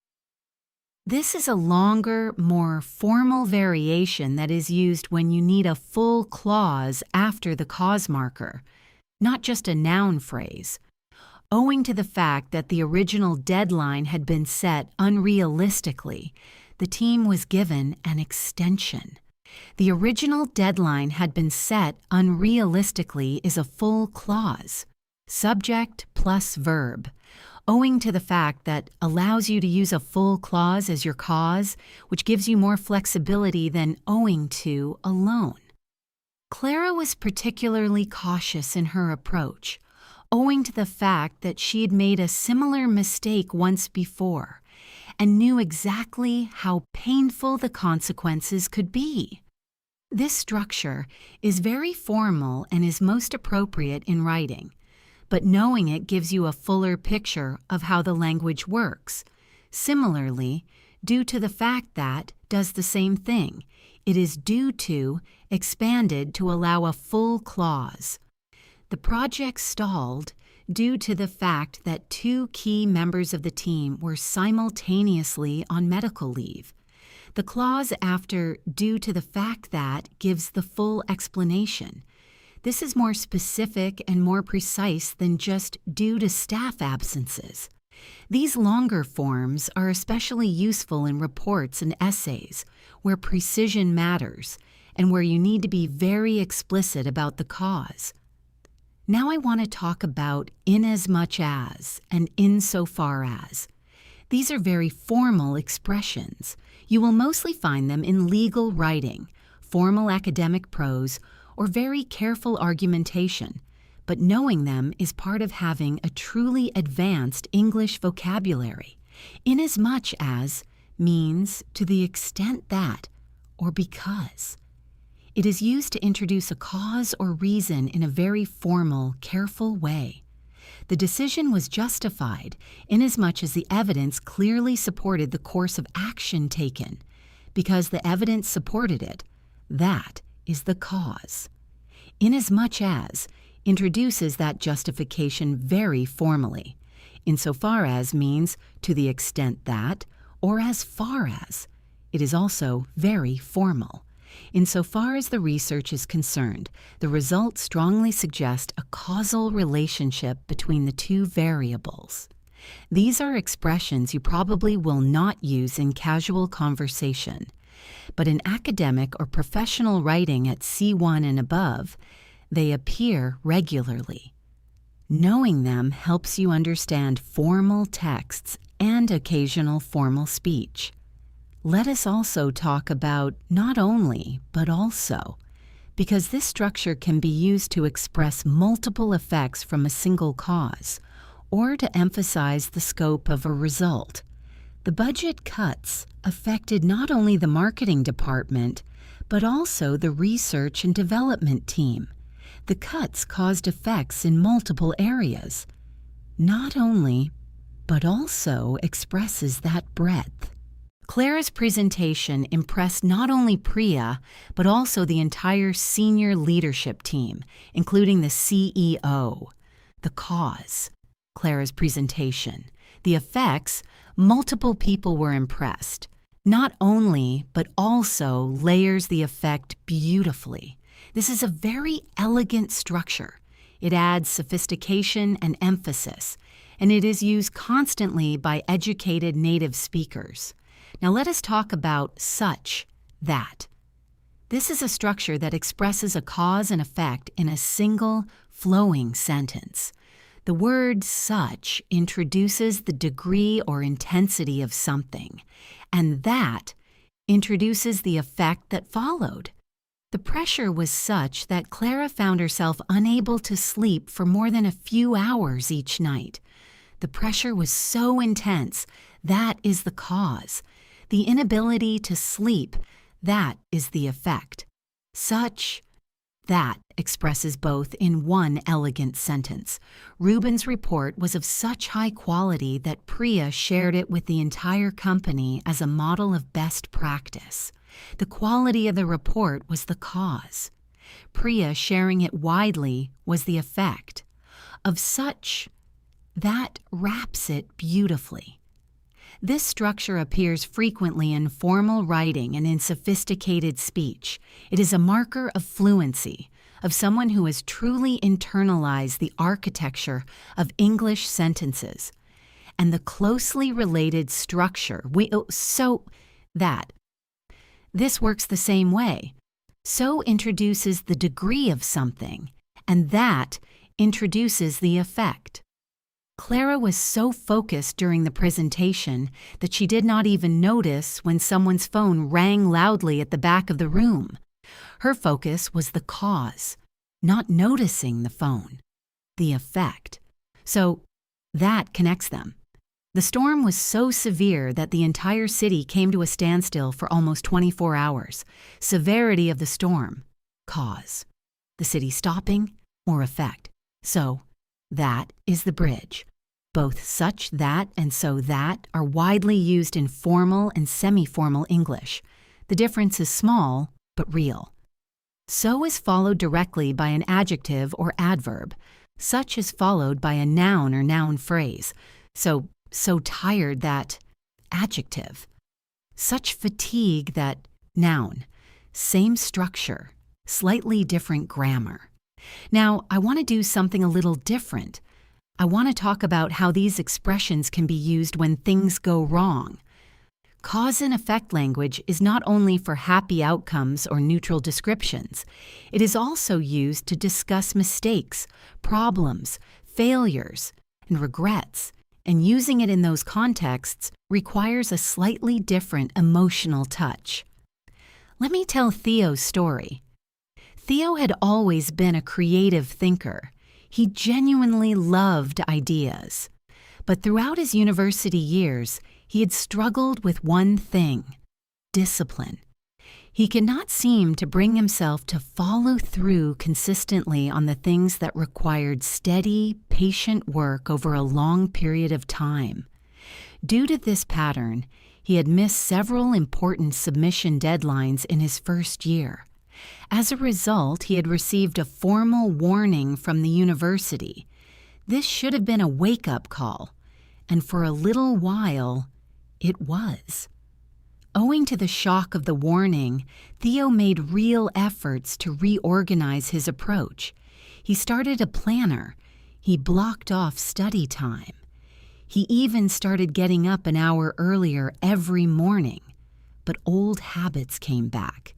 This is a longer, more formal variation that is used when you need a full clause after the cause marker, not just a noun phrase. Owing to the fact that the original deadline had been set unrealistically, the team was given an extension. The original deadline had been set unrealistically is a full clause, subject plus verb, owing to the fact that allows you to use a full clause as your cause, which gives you more flexibility than owing to alone. Clara was particularly cautious in her approach, owing to the fact that she had made a similar mistake once before and knew exactly how painful the consequences could be. This structure is very formal and is most appropriate in writing, but knowing it gives you a fuller picture of how the language works. Similarly, due to the fact that does the same thing. It is due to expanded to allow a full clause. The project stalled due to the fact that 2 key members of the team were simultaneously on medical leave. The clause after due to the fact that gives the full explanation. This is more specific and more precise than just due to staff absences. These longer forms are especially useful in reports and essays, where precision matters and where you need to be very explicit about the cause. Now I want to talk about inasmuch as and insofar as. These are very formal expressions. You will mostly find them in legal writing, formal academic prose, or very careful argumentation, but knowing them is part of having a truly advanced English vocabulary. Inasmuch as means to the extent that, or because. It is used to introduce a cause or reason in a very formal, careful way. The decision was justified inasmuch as the evidence clearly supported the course of action taken. Because the evidence supported it, that is the cause. Inasmuch as introduces that justification very formally. Insofar as means to the extent that, or as far as. It is also very formal. Insofar as the research is concerned, the results strongly suggest a causal relationship between the two variables. These are expressions you probably will not use in casual conversation, but in academic or professional writing at C1 and above, they appear regularly. Knowing them helps you understand formal texts and occasional formal speech. Let us also talk about not only, but also, because this structure can be used to express multiple effects from a single cause, or to emphasize the scope of a result. The budget cuts affected not only the marketing department, but also the research and development team. The cuts caused effects in multiple areas. Not only, but also expresses that breadth. Clara's presentation impressed not only Priya, but also the entire senior leadership team, including the CEO. The cause, Clara's presentation. The effects, multiple people were impressed. Not only, but also layers the effect beautifully. This is a very elegant structure. It adds sophistication and emphasis, and it is used constantly by educated native speakers. Now let us talk about such, that. This is a structure that expresses a cause and effect in a single, flowing sentence. The word such introduces the degree or intensity of something, and that introduces the effect that followed. The pressure was such that Clara found herself unable to sleep for more than a few hours each night. The pressure was so intense, that is the cause. The inability to sleep, that is the effect. Such, that expresses both in one elegant sentence. Reuben's report was of such high quality that Priya shared it with the entire company as a model of best practice. The quality of the report was the cause. Priya sharing it widely was the effect. Of such, that wraps it beautifully. This structure appears frequently in formal writing and in sophisticated speech. It is a marker of fluency, of someone who has truly internalized the architecture of English sentences. And the closely related structure, this works the same way. So introduces the degree of something, and that introduces the effect. Clara was so focused during the presentation that she did not even notice when someone's phone rang loudly at the back of the room. Her focus was the cause, not noticing the phone, the effect. So that connects them. The storm was so severe that the entire city came to a standstill for almost 24 hours. Severity of the storm, cause. The city stopping or effect. So that is the bridge. Both such that and so that are widely used in formal and semi-formal English. The difference is small, but real. So is followed directly by an adjective or adverb. Such is followed by a noun or noun phrase. So tired that, adjective. Such fatigue that, noun. Same structure, slightly different grammar. Now, I want to do something a little different. I want to talk about how these expressions can be used when things go wrong. Cause and effect language is not only for happy outcomes or neutral descriptions. It is also used to discuss mistakes, problems, failures, and regrets. And using it in those contexts requires a slightly different emotional touch. Let me tell Theo's story. Theo had always been a creative thinker. He genuinely loved ideas. But throughout his university years, he had struggled with one thing: discipline. He could not seem to bring himself to follow through consistently on the things that required steady, patient work over a long period of time. Due to this pattern, he had missed several important submission deadlines in his first year. As a result, he had received a formal warning from the university. This should have been a wake-up call, and for a little while, it was. Owing to the shock of the warning, Theo made real efforts to reorganize his approach. He started a planner. He blocked off study time. He even started getting up an hour earlier every morning. But old habits came back.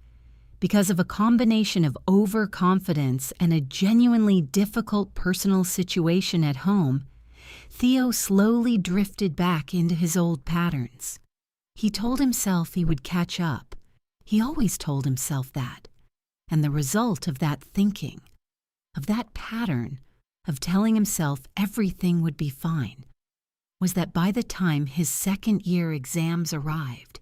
Because of a combination of overconfidence and a genuinely difficult personal situation at home, Theo slowly drifted back into his old patterns. He told himself he would catch up. He always told himself that. And the result of that thinking, of that pattern, of telling himself everything would be fine, was that by the time his second-year exams arrived,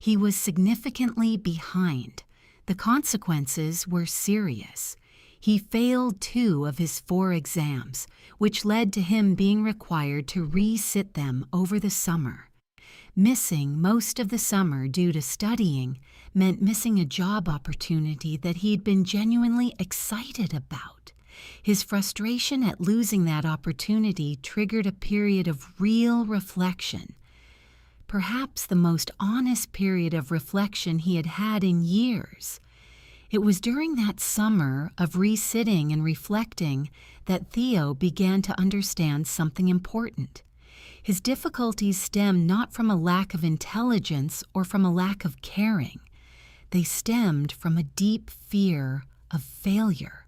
he was significantly behind. The consequences were serious. He failed 2 of his 4 exams, which led to him being required to re-sit them over the summer. Missing most of the summer due to studying meant missing a job opportunity that he'd been genuinely excited about. His frustration at losing that opportunity triggered a period of real reflection. Perhaps the most honest period of reflection he had had in years. It was during that summer of resitting and reflecting that Theo began to understand something important. His difficulties stemmed not from a lack of intelligence or from a lack of caring. They stemmed from a deep fear of failure.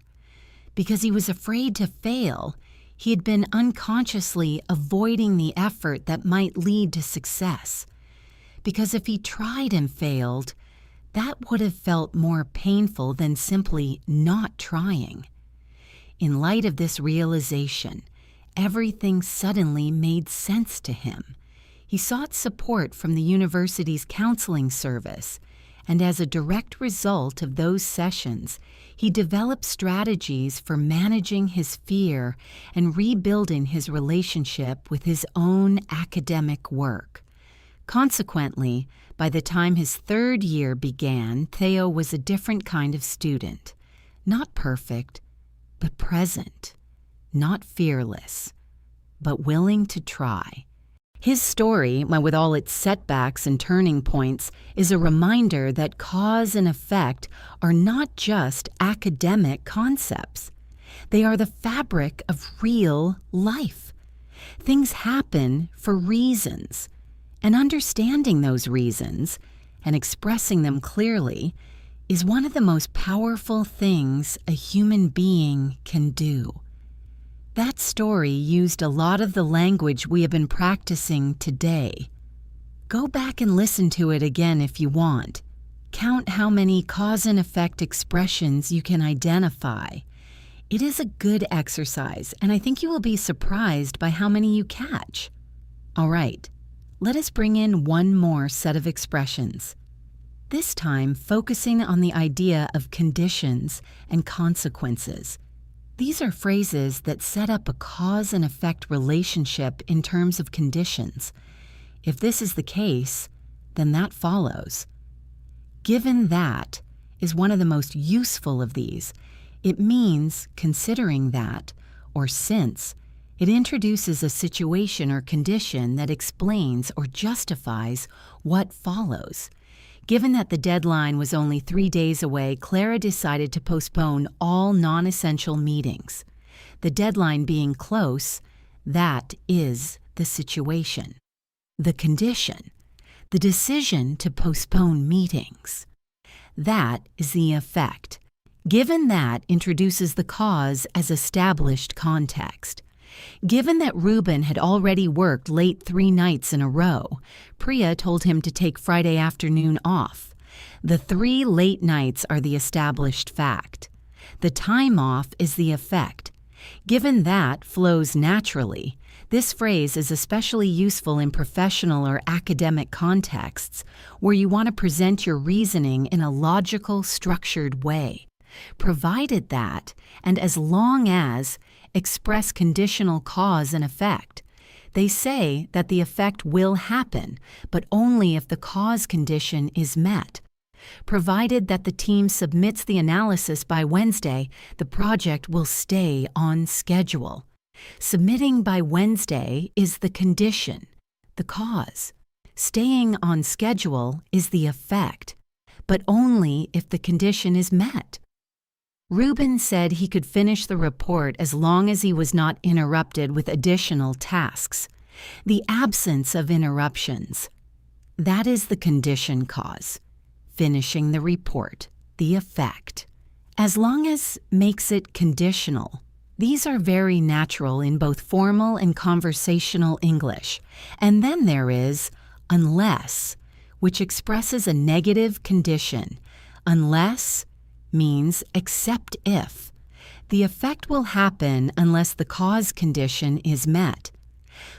Because he was afraid to fail, he had been unconsciously avoiding the effort that might lead to success. Because if he tried and failed, that would have felt more painful than simply not trying. In light of this realization, everything suddenly made sense to him. He sought support from the university's counseling service, and as a direct result of those sessions, he developed strategies for managing his fear and rebuilding his relationship with his own academic work. Consequently, by the time his 3rd year began, Theo was a different kind of student. Not perfect, but present. Not fearless, but willing to try. His story, with all its setbacks and turning points, is a reminder that cause and effect are not just academic concepts. They are the fabric of real life. Things happen for reasons, and understanding those reasons and expressing them clearly is one of the most powerful things a human being can do. That story used a lot of the language we have been practicing today. Go back and listen to it again if you want. Count how many cause and effect expressions you can identify. It is a good exercise, and I think you will be surprised by how many you catch. All right, let us bring in one more set of expressions. This time focusing on the idea of conditions and consequences. These are phrases that set up a cause and effect relationship in terms of conditions. If this is the case, then that follows. Given that is one of the most useful of these. It means considering that, or since, it introduces a situation or condition that explains or justifies what follows. Given that the deadline was only 3 days away, Clara decided to postpone all non-essential meetings. The deadline being close, that is the situation. The condition, the decision to postpone meetings. That is the effect. Given that introduces the cause as established context. Given that Reuben had already worked late 3 nights in a row, Priya told him to take Friday afternoon off. The 3 late nights are the established fact. The time off is the effect. Given that flows naturally, this phrase is especially useful in professional or academic contexts where you want to present your reasoning in a logical, structured way. Provided that, and as long as, express conditional cause and effect. They say that the effect will happen, but only if the cause condition is met. Provided that the team submits the analysis by Wednesday, the project will stay on schedule. Submitting by Wednesday is the condition, the cause. Staying on schedule is the effect, but only if the condition is met. Ruben said he could finish the report as long as he was not interrupted with additional tasks. The absence of interruptions. That is the condition cause. Finishing the report, the effect. As long as makes it conditional. These are very natural in both formal and conversational English. And then there is unless, which expresses a negative condition. Unless means except if. The effect will happen unless the cause condition is met.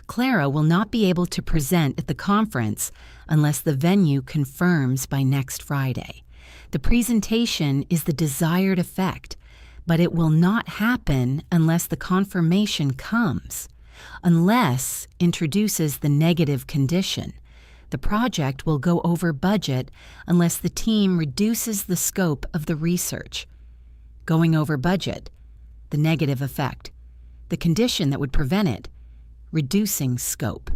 Clara will not be able to present at the conference unless the venue confirms by next Friday. The presentation is the desired effect, but it will not happen unless the confirmation comes. Unless introduces the negative condition. The project will go over budget unless the team reduces the scope of the research. Going over budget, the negative effect. The condition that would prevent it, reducing scope.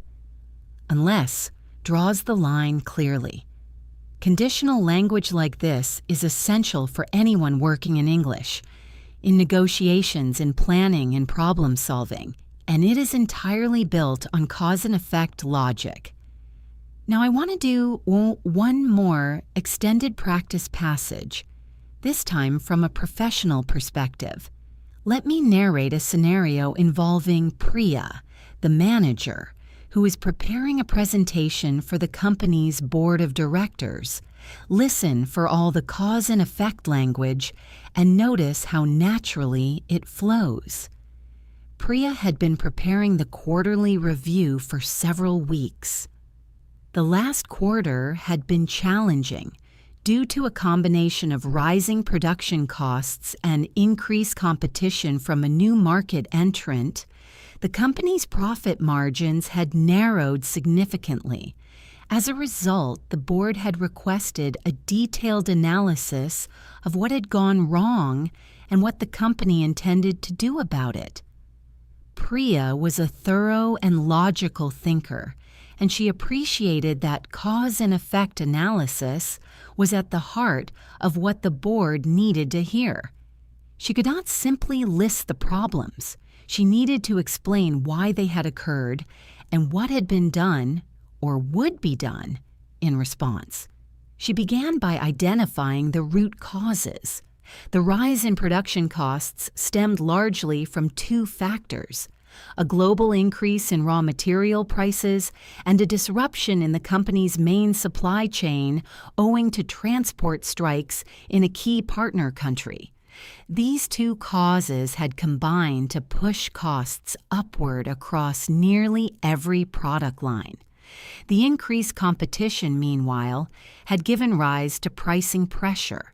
Unless draws the line clearly. Conditional language like this is essential for anyone working in English, in negotiations, in planning, and problem solving, and it is entirely built on cause and effect logic. Now I want to do one more extended practice passage, this time from a professional perspective. Let me narrate a scenario involving Priya, the manager, who is preparing a presentation for the company's board of directors. Listen for all the cause and effect language and notice how naturally it flows. Priya had been preparing the quarterly review for several weeks. The last quarter had been challenging due to a combination of rising production costs and increased competition from a new market entrant. The company's profit margins had narrowed significantly. As a result, the board had requested a detailed analysis of what had gone wrong and what the company intended to do about it. Priya was a thorough and logical thinker, and she appreciated that cause and effect analysis was at the heart of what the board needed to hear. She could not simply list the problems. She needed to explain why they had occurred and what had been done or would be done in response. She began by identifying the root causes. The rise in production costs stemmed largely from two factors: a global increase in raw material prices and a disruption in the company's main supply chain owing to transport strikes in a key partner country. These two causes had combined to push costs upward across nearly every product line. The increased competition, meanwhile, had given rise to pricing pressure.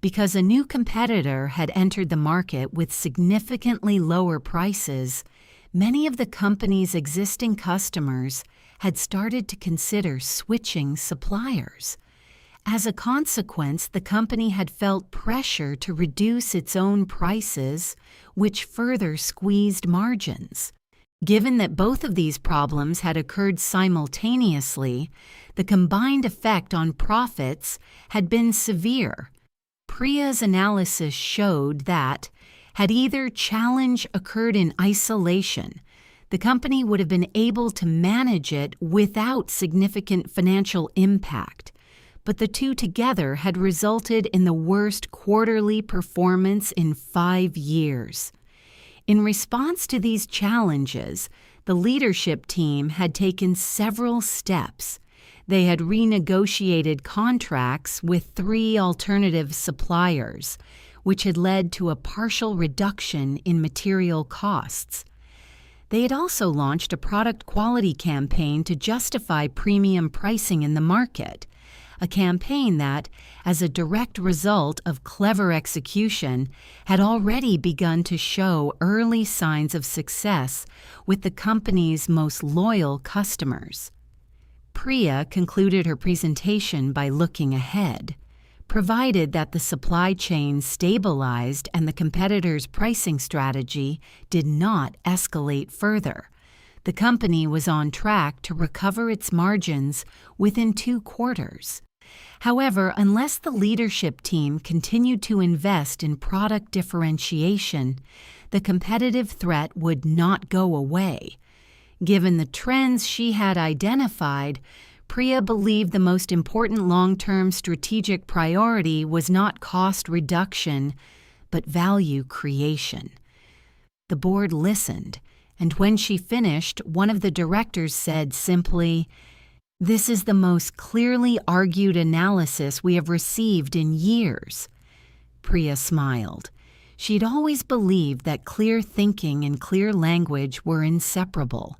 Because a new competitor had entered the market with significantly lower prices, many of the company's existing customers had started to consider switching suppliers. As a consequence, the company had felt pressure to reduce its own prices, which further squeezed margins. Given that both of these problems had occurred simultaneously, the combined effect on profits had been severe. Priya's analysis showed that, had either challenge occurred in isolation, the company would have been able to manage it without significant financial impact. But the two together had resulted in the worst quarterly performance in 5 years. In response to these challenges, the leadership team had taken several steps. They had renegotiated contracts with 3 alternative suppliers, which had led to a partial reduction in material costs. They had also launched a product quality campaign to justify premium pricing in the market, a campaign that, as a direct result of clever execution, had already begun to show early signs of success with the company's most loyal customers. Priya concluded her presentation by looking ahead. Provided that the supply chain stabilized and the competitor's pricing strategy did not escalate further, The company was on track to recover its margins within 2 quarters. However, unless the leadership team continued to invest in product differentiation, the competitive threat would not go away. Given the trends she had identified, Priya believed the most important long-term strategic priority was not cost reduction, but value creation. The board listened, and when she finished, one of the directors said simply, "This is the most clearly argued analysis we have received in years." Priya smiled. She'd always believed that clear thinking and clear language were inseparable,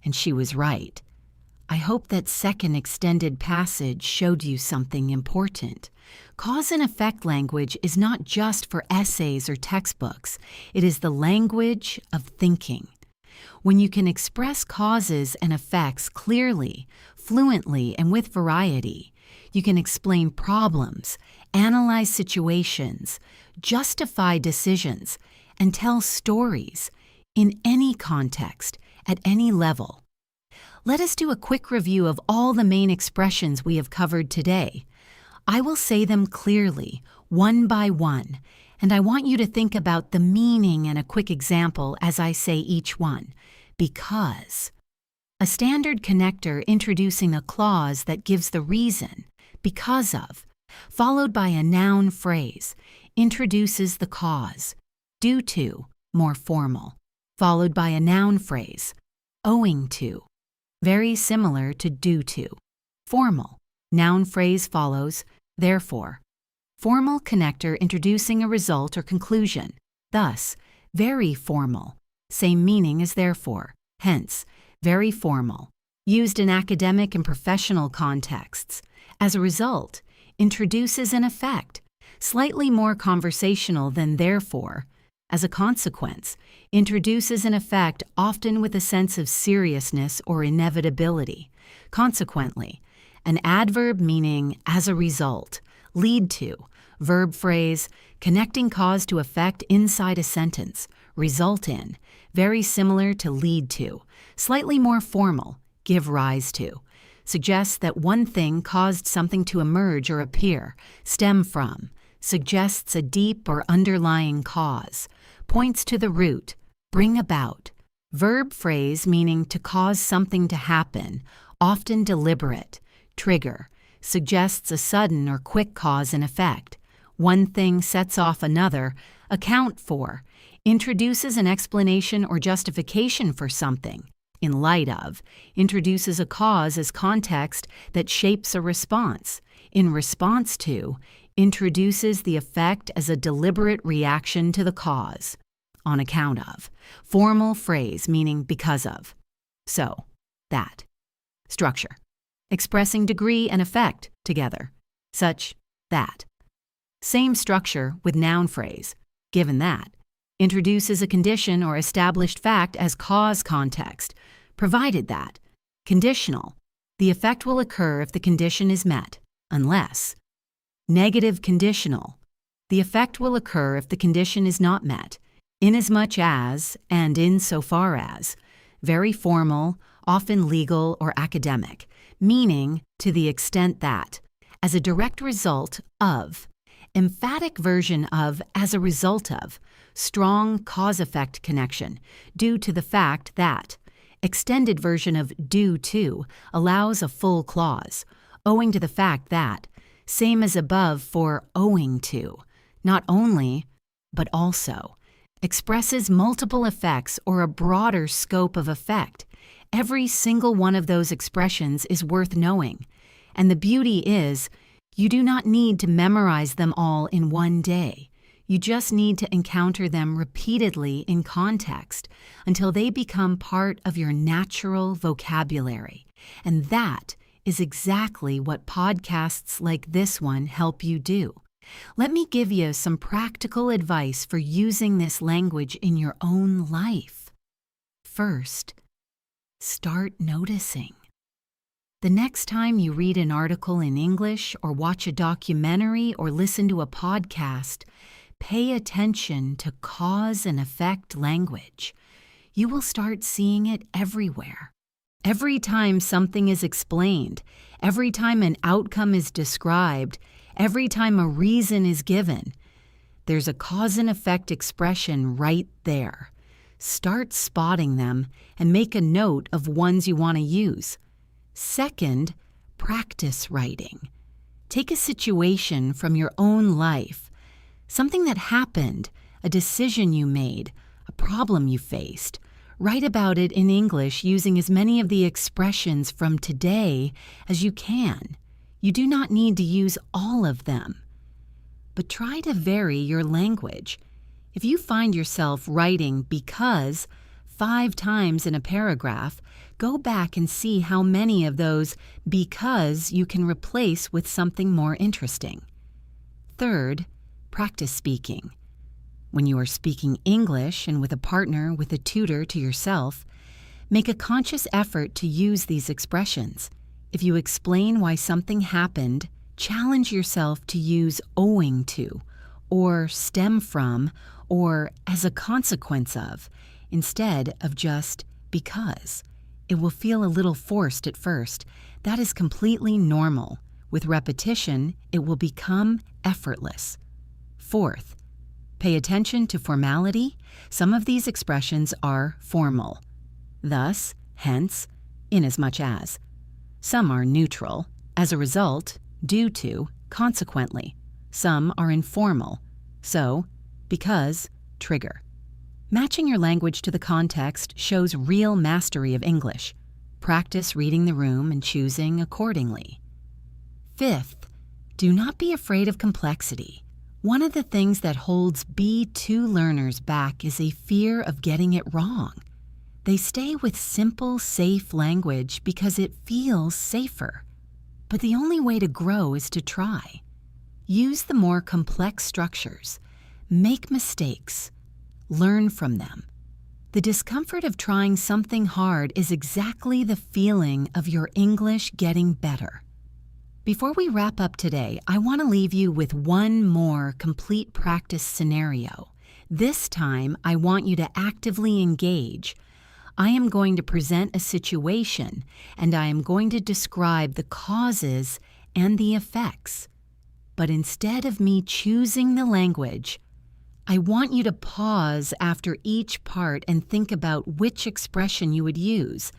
and she was right. I hope that second extended passage showed you something important. Cause and effect language is not just for essays or textbooks. It is the language of thinking. When you can express causes and effects clearly, fluently, and with variety, you can explain problems, analyze situations, justify decisions, and tell stories in any context, at any level. Let us do a quick review of all the main expressions we have covered today. I will say them clearly, one by one, and I want you to think about the meaning and a quick example as I say each one. Because. A standard connector introducing a clause that gives the reason, because of, followed by a noun phrase, introduces the cause. Due to, more formal, followed by a noun phrase, owing to, very similar to due to. Formal, noun phrase follows, therefore. Formal connector introducing a result or conclusion. Thus, very formal, same meaning as therefore. Hence, very formal, used in academic and professional contexts. As a result, introduces an effect, slightly more conversational than therefore. As a consequence, introduces an effect often with a sense of seriousness or inevitability. Consequently, an adverb meaning as a result, lead to, verb phrase, connecting cause to effect inside a sentence, result in, very similar to lead to, slightly more formal, give rise to, suggests that one thing caused something to emerge or appear, stem from, suggests a deep or underlying cause, points to the root, bring about. Verb phrase meaning to cause something to happen, often deliberate, trigger, suggests a sudden or quick cause and effect. One thing sets off another, account for, introduces an explanation or justification for something, in light of, introduces a cause as context that shapes a response, in response to, introduces the effect as a deliberate reaction to the cause, on account of. Formal phrase meaning because of. So, that. Structure. Expressing degree and effect together, such, that. Same structure with noun phrase, given that. Introduces a condition or established fact as cause context, provided that. Conditional. The effect will occur if the condition is met, unless. Negative conditional. The effect will occur if the condition is not met, inasmuch as and insofar as. Very formal, often legal or academic, meaning to the extent that. As a direct result of. Emphatic version of as a result of. Strong cause-effect connection, due to the fact that. Extended version of due to allows a full clause, owing to the fact that. Same as above for owing to, not only, but also. Expresses multiple effects or a broader scope of effect. Every single one of those expressions is worth knowing. And the beauty is, you do not need to memorize them all in one day. You just need to encounter them repeatedly in context until they become part of your natural vocabulary. And that is exactly what podcasts like this one help you do. Let me give you some practical advice for using this language in your own life. First, start noticing. The next time you read an article in English or watch a documentary or listen to a podcast, pay attention to cause and effect language. you will start seeing it everywhere. Every time something is explained, every time an outcome is described, every time a reason is given, there's a cause and effect expression right there. Start spotting them and make a note of ones you want to use. Second, practice writing. Take a situation from your own life, something that happened, a decision you made, a problem you faced. Write about it in English using as many of the expressions from today as you can. You do not need to use all of them. But try to vary your language. If you find yourself writing because 5 times in a paragraph, go back and see how many of those because you can replace with something more interesting. Third, practice speaking. When you are speaking English and with a partner, with a tutor, to yourself, make a conscious effort to use these expressions. If you explain why something happened, challenge yourself to use owing to, or stem from, or as a consequence of, instead of just because. It will feel a little forced at first. That is completely normal. With repetition, it will become effortless. Fourth, pay attention to formality. Some of these expressions are formal. Thus, hence, inasmuch as. Some are neutral. As a result, due to, consequently. Some are informal. So, because, trigger. Matching your language to the context shows real mastery of English. Practice reading the room and choosing accordingly. Fifth, do not be afraid of complexity. One of the things that holds B2 learners back is a fear of getting it wrong. They stay with simple, safe language because it feels safer. But the only way to grow is to try. Use the more complex structures. Make mistakes. Learn from them. The discomfort of trying something hard is exactly the feeling of your English getting better. Before we wrap up today, I want to leave you with one more complete practice scenario. This time, I want you to actively engage. I am going to present a situation, and I am going to describe the causes and the effects. But instead of me choosing the language, I want you to pause after each part and think about which expression you would use.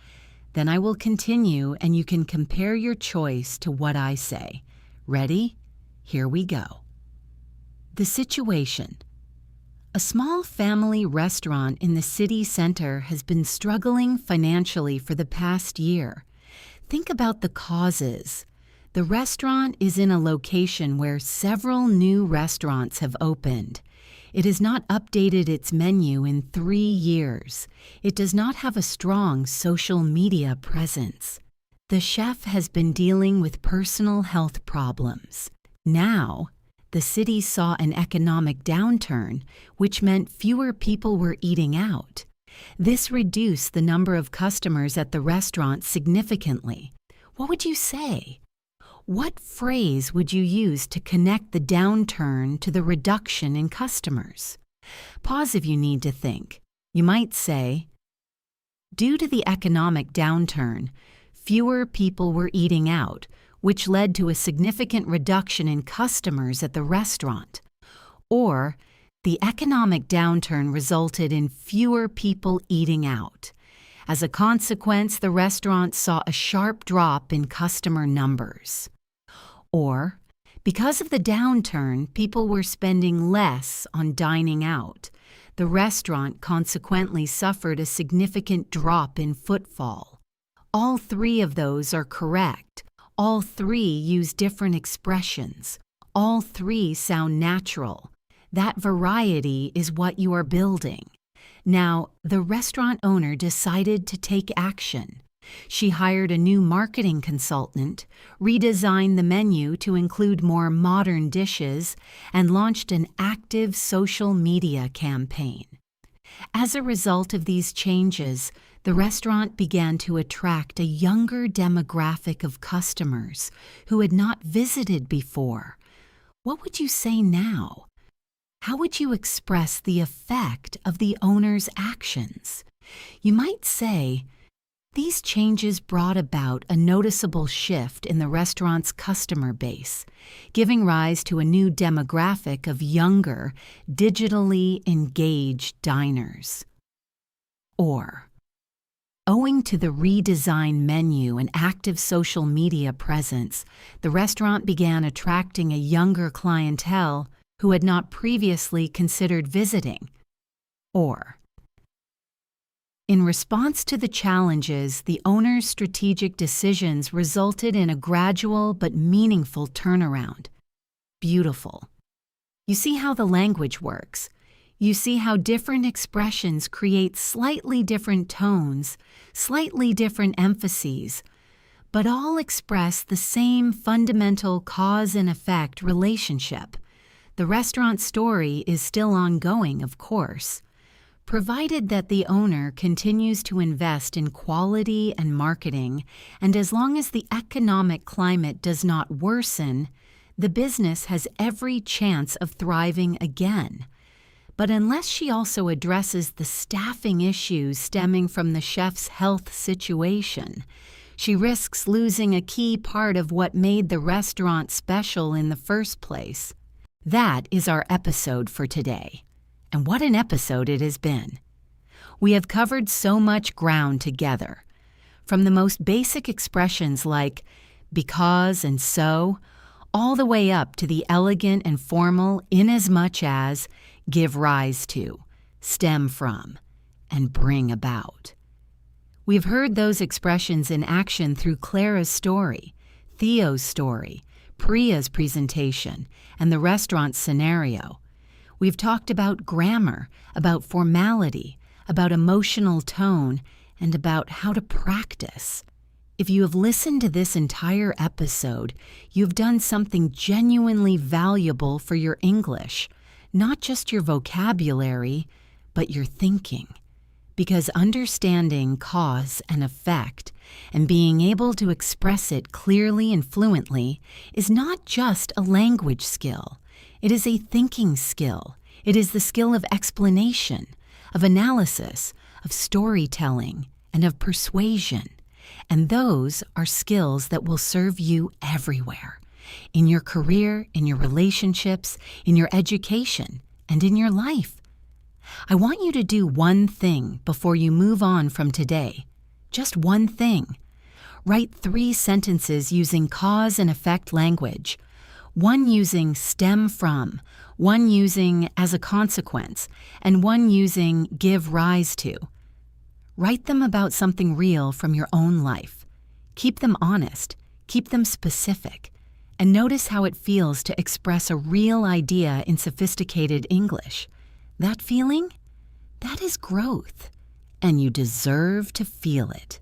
Then I will continue and you can compare your choice to what I say. Ready? Here we go. The situation. A small family restaurant in the city center has been struggling financially for the past year. Think about the causes. The restaurant is in a location where several new restaurants have opened. It has not updated its menu in 3 years. It does not have a strong social media presence. The chef has been dealing with personal health problems. Now, the city saw an economic downturn, which meant fewer people were eating out. This reduced the number of customers at the restaurant significantly. What would you say? What phrase would you use to connect the downturn to the reduction in customers? Pause if you need to think. You might say, due to the economic downturn, fewer people were eating out, which led to a significant reduction in customers at the restaurant. Or, the economic downturn resulted in fewer people eating out. As a consequence, the restaurant saw a sharp drop in customer numbers. Or, because of the downturn, people were spending less on dining out. The restaurant consequently suffered a significant drop in footfall. All 3 of those are correct. All 3 use different expressions. All 3 sound natural. That variety is what you are building. Now, the restaurant owner decided to take action. She hired a new marketing consultant, redesigned the menu to include more modern dishes, and launched an active social media campaign. As a result of these changes, the restaurant began to attract a younger demographic of customers who had not visited before. What would you say now? How would you express the effect of the owner's actions? You might say, these changes brought about a noticeable shift in the restaurant's customer base, giving rise to a new demographic of younger, digitally engaged diners. Or, owing to the redesigned menu and active social media presence, the restaurant began attracting a younger clientele who had not previously considered visiting. Or, in response to the challenges, the owner's strategic decisions resulted in a gradual but meaningful turnaround. Beautiful. You see how the language works. You see how different expressions create slightly different tones, slightly different emphases, but all express the same fundamental cause and effect relationship. The restaurant story is still ongoing, of course. Provided that the owner continues to invest in quality and marketing, and as long as the economic climate does not worsen, the business has every chance of thriving again. But unless she also addresses the staffing issues stemming from the chef's health situation, she risks losing a key part of what made the restaurant special in the first place. That is our episode for today. And what an episode it has been. We have covered so much ground together, from the most basic expressions like because and so, all the way up to the elegant and formal inasmuch as give rise to, stem from, and bring about. We've heard those expressions in action through Clara's story, Theo's story, Priya's presentation, and the restaurant scenario. We've talked about grammar, about formality, about emotional tone, and about how to practice. If you have listened to this entire episode, you've done something genuinely valuable for your English, not just your vocabulary, but your thinking. Because understanding cause and effect and being able to express it clearly and fluently is not just a language skill. It is a thinking skill. It is the skill of explanation, of analysis, of storytelling, and of persuasion. And those are skills that will serve you everywhere. In your career, in your relationships, in your education, and in your life. I want you to do one thing before you move on from today. Just one thing. Write 3 sentences using cause and effect language. One using stem from, one using as a consequence, and one using give rise to. Write them about something real from your own life. Keep them honest, keep them specific, and notice how it feels to express a real idea in sophisticated English. That feeling? That is growth, and you deserve to feel it.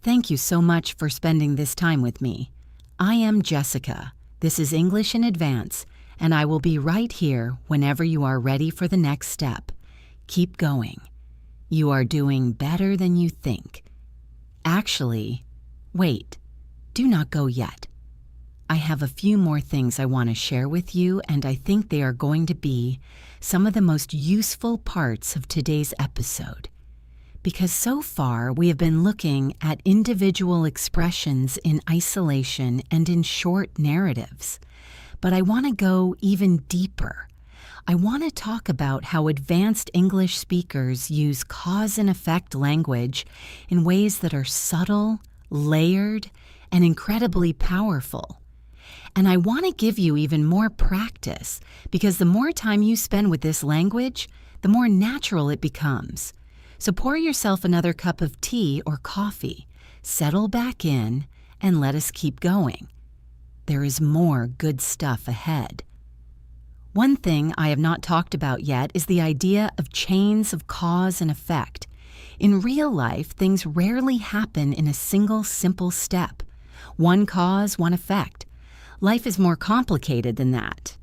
Thank you so much for spending this time with me. I am Jessica. This is English in Advance, and I will be right here whenever you are ready for the next step. Keep going. You are doing better than you think. Actually, wait, do not go yet. I have a few more things I want to share with you, and I think they are going to be some of the most useful parts of today's episode. Because so far we have been looking at individual expressions in isolation and in short narratives. But I want to go even deeper. I want to talk about how advanced English speakers use cause and effect language in ways that are subtle, layered, and incredibly powerful. And I want to give you even more practice, because the more time you spend with this language, the more natural it becomes. So pour yourself another cup of tea or coffee, settle back in, and let us keep going. There is more good stuff ahead. One thing I have not talked about yet is the idea of chains of cause and effect. In real life, things rarely happen in a single simple step. One cause, one effect. Life is more complicated than that.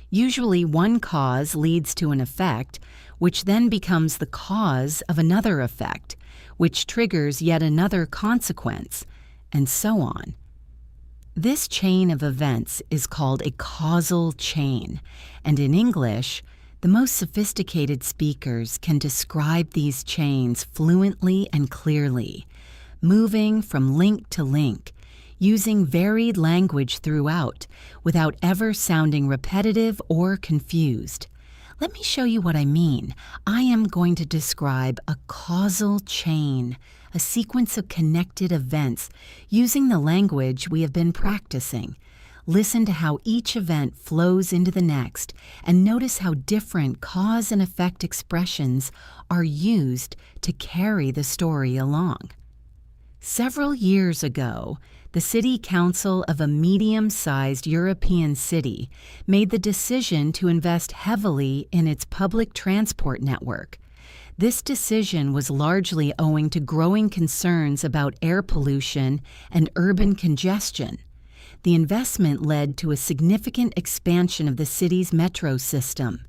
Usually one cause leads to an effect, which then becomes the cause of another effect, which triggers yet another consequence, and so on. This chain of events is called a causal chain, and in English, The most sophisticated speakers can describe these chains fluently and clearly, moving from link to link, using varied language throughout, without ever sounding repetitive or confused. Let me show you what I mean. I am going to describe a causal chain, a sequence of connected events, using the language we have been practicing. Listen to how each event flows into the next, and notice how different cause and effect expressions are used to carry the story along. Several years ago, the City Council of a medium-sized European city made the decision to invest heavily in its public transport network. This decision was largely owing to growing concerns about air pollution and urban congestion. The investment led to a significant expansion of the city's metro system,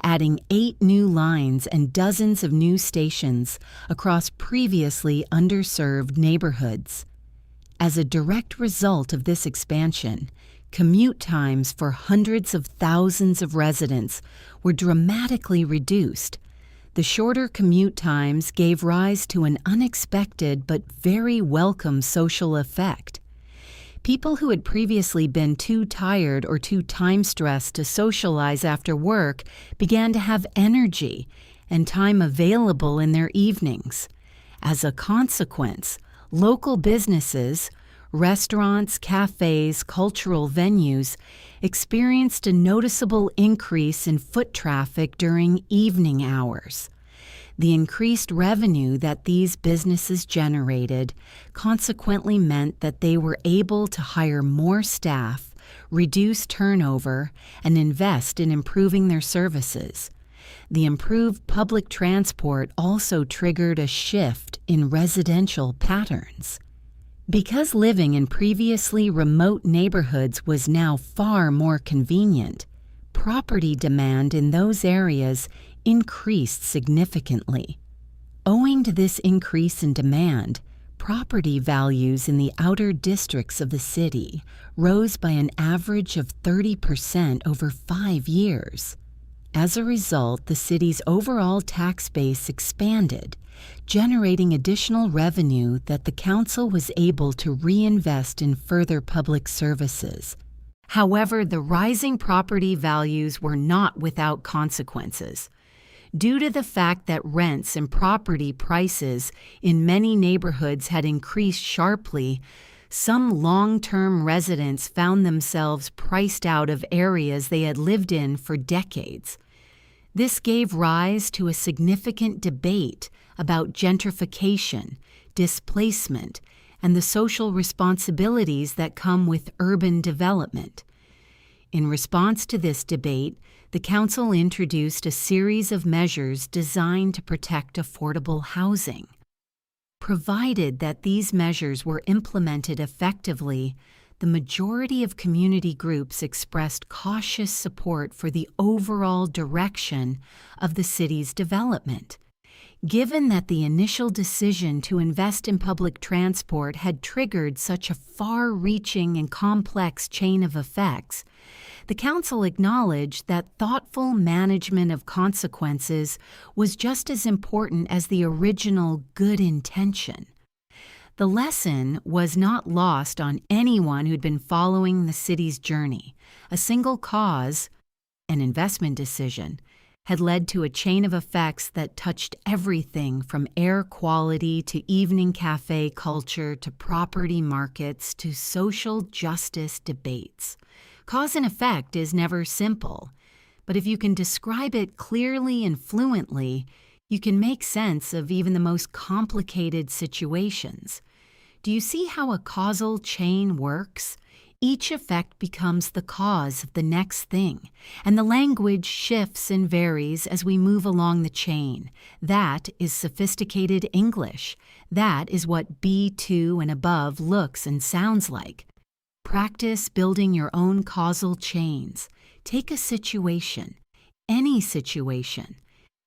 adding 8 new lines and dozens of new stations across previously underserved neighborhoods. As a direct result of this expansion, commute times for hundreds of thousands of residents were dramatically reduced. The shorter commute times gave rise to an unexpected but very welcome social effect. People who had previously been too tired or too time-stressed to socialize after work began to have energy and time available in their evenings. As a consequence, local businesses, restaurants, cafes, cultural venues experienced a noticeable increase in foot traffic during evening hours. The increased revenue that these businesses generated consequently meant that they were able to hire more staff, reduce turnover, and invest in improving their services. The improved public transport also triggered a shift in residential patterns. Because living in previously remote neighborhoods was now far more convenient, property demand in those areas increased significantly. Owing to this increase in demand, property values in the outer districts of the city rose by an average of 30% over 5 years. As a result, the city's overall tax base expanded, generating additional revenue that the council was able to reinvest in further public services. However, the rising property values were not without consequences. Due to the fact that rents and property prices in many neighborhoods had increased sharply, some long-term residents found themselves priced out of areas they had lived in for decades. This gave rise to a significant debate about gentrification, displacement, and the social responsibilities that come with urban development. In response to this debate, the Council introduced a series of measures designed to protect affordable housing. Provided that these measures were implemented effectively, the majority of community groups expressed cautious support for the overall direction of the city's development. Given that the initial decision to invest in public transport had triggered such a far-reaching and complex chain of effects, the Council acknowledged that thoughtful management of consequences was just as important as the original good intention. The lesson was not lost on anyone who'd been following the city's journey. A single cause, an investment decision, had led to a chain of effects that touched everything from air quality to evening cafe culture to property markets to social justice debates. Cause and effect is never simple, but if you can describe it clearly and fluently, you can make sense of even the most complicated situations. Do you see how a causal chain works? Each effect becomes the cause of the next thing, and the language shifts and varies as we move along the chain. That is sophisticated English. That is what B2 and above looks and sounds like. Practice building your own causal chains. Take a situation, any situation,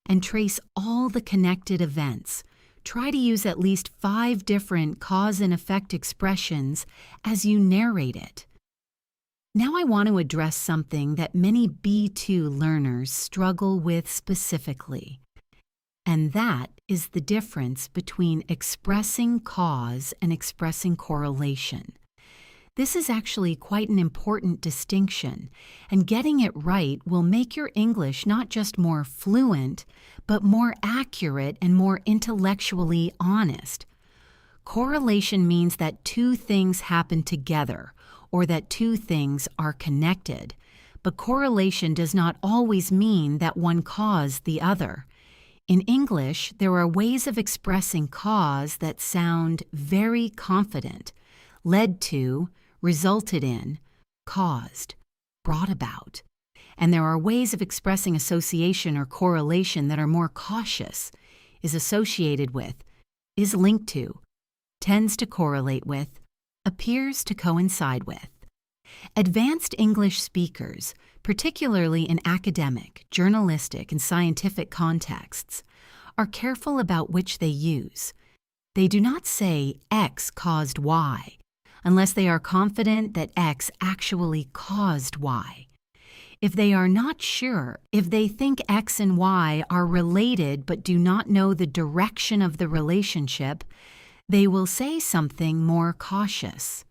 and trace all the connected events. Try to use at least 5 different cause and effect expressions as you narrate it. Now I want to address something that many B2 learners struggle with specifically, and that is the difference between expressing cause and expressing correlation. This is actually quite an important distinction, and getting it right will make your English not just more fluent, but more accurate and more intellectually honest. Correlation means that two things happen together, or that two things are connected. But correlation does not always mean that one caused the other. In English, there are ways of expressing cause that sound very confident. Led to, resulted in, caused, brought about. And there are ways of expressing association or correlation that are more cautious, is associated with, is linked to, tends to correlate with, appears to coincide with. Advanced English speakers, particularly in academic, journalistic, and scientific contexts, are careful about which they use. They do not say X caused Y, unless they are confident that X actually caused Y. If they are not sure, if they think X and Y are related but do not know the direction of the relationship, they will say something more cautious.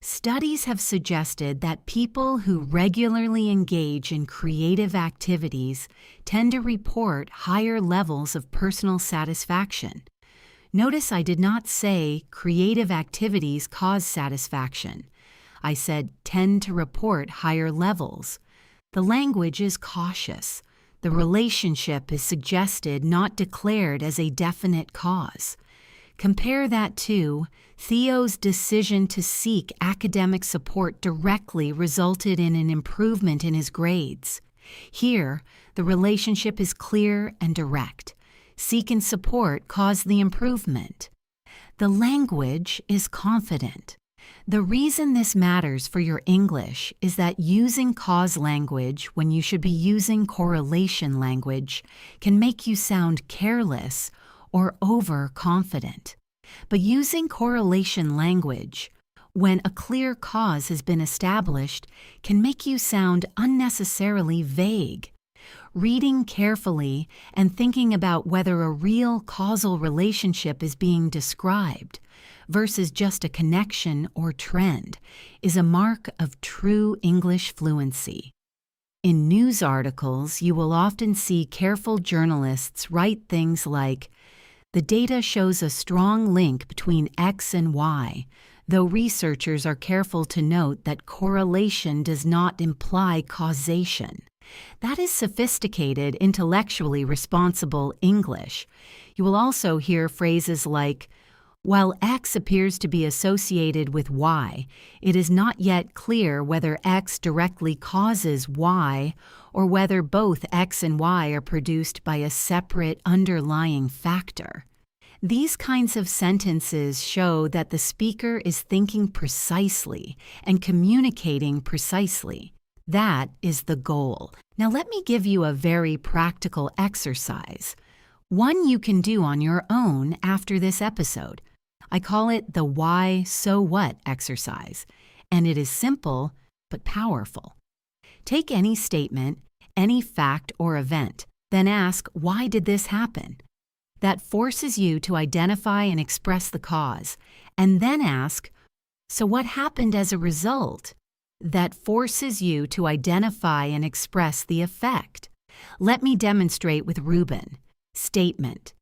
Studies have suggested that people who regularly engage in creative activities tend to report higher levels of personal satisfaction. Notice I did not say creative activities cause satisfaction. I said tend to report higher levels. The language is cautious. The relationship is suggested, not declared as a definite cause. Compare that to Theo's decision to seek academic support directly resulted in an improvement in his grades. Here, the relationship is clear and direct. Seek and support caused the improvement. The language is confident. The reason this matters for your English is that using cause language when you should be using correlation language can make you sound careless or overconfident. But using correlation language, when a clear cause has been established, can make you sound unnecessarily vague. Reading carefully and thinking about whether a real causal relationship is being described versus just a connection or trend is a mark of true English fluency. In news articles, you will often see careful journalists write things like, "The data shows a strong link between X and Y, though researchers are careful to note that correlation does not imply causation." That is sophisticated, intellectually responsible English. You will also hear phrases like, "While X appears to be associated with Y, it is not yet clear whether X directly causes Y or whether both X and Y are produced by a separate underlying factor." These kinds of sentences show that the speaker is thinking precisely and communicating precisely. That is the goal. Now let me give you a very practical exercise, one you can do on your own after this episode. I call it the why, so what exercise, and it is simple but powerful. Take any statement, any fact or event, then ask, why did this happen? That forces you to identify and express the cause, and then ask, so what happened as a result? That forces you to identify and express the effect. Let me demonstrate with Ruben. Statement.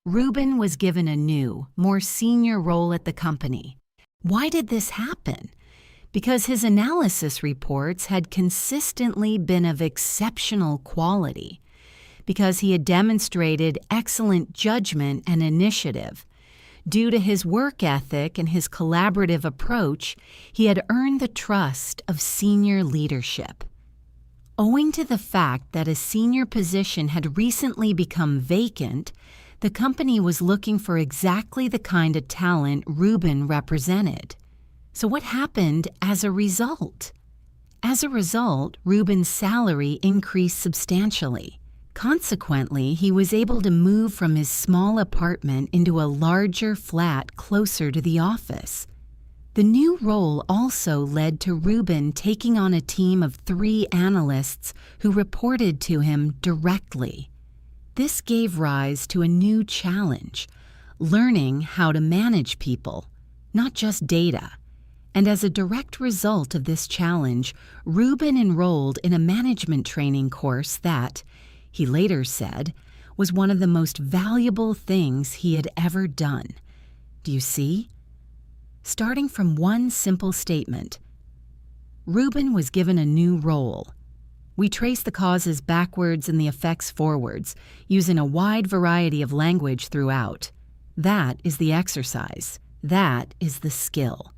Ruben was given a new, more senior role at the company. Why did this happen? Because his analysis reports had consistently been of exceptional quality. Because he had demonstrated excellent judgment and initiative. Due to his work ethic and his collaborative approach, he had earned the trust of senior leadership. Owing to the fact that a senior position had recently become vacant, the company was looking for exactly the kind of talent Ruben represented. So what happened as a result? As a result, Ruben's salary increased substantially. Consequently, he was able to move from his small apartment into a larger flat closer to the office. The new role also led to Ruben taking on a team of 3 analysts who reported to him directly. This gave rise to a new challenge, learning how to manage people, not just data. And as a direct result of this challenge, Ruben enrolled in a management training course that, he later said, was one of the most valuable things he had ever done. Do you see? Starting from one simple statement, Ruben was given a new role. We trace the causes backwards and the effects forwards, using a wide variety of language throughout. That is the exercise. That is the skill.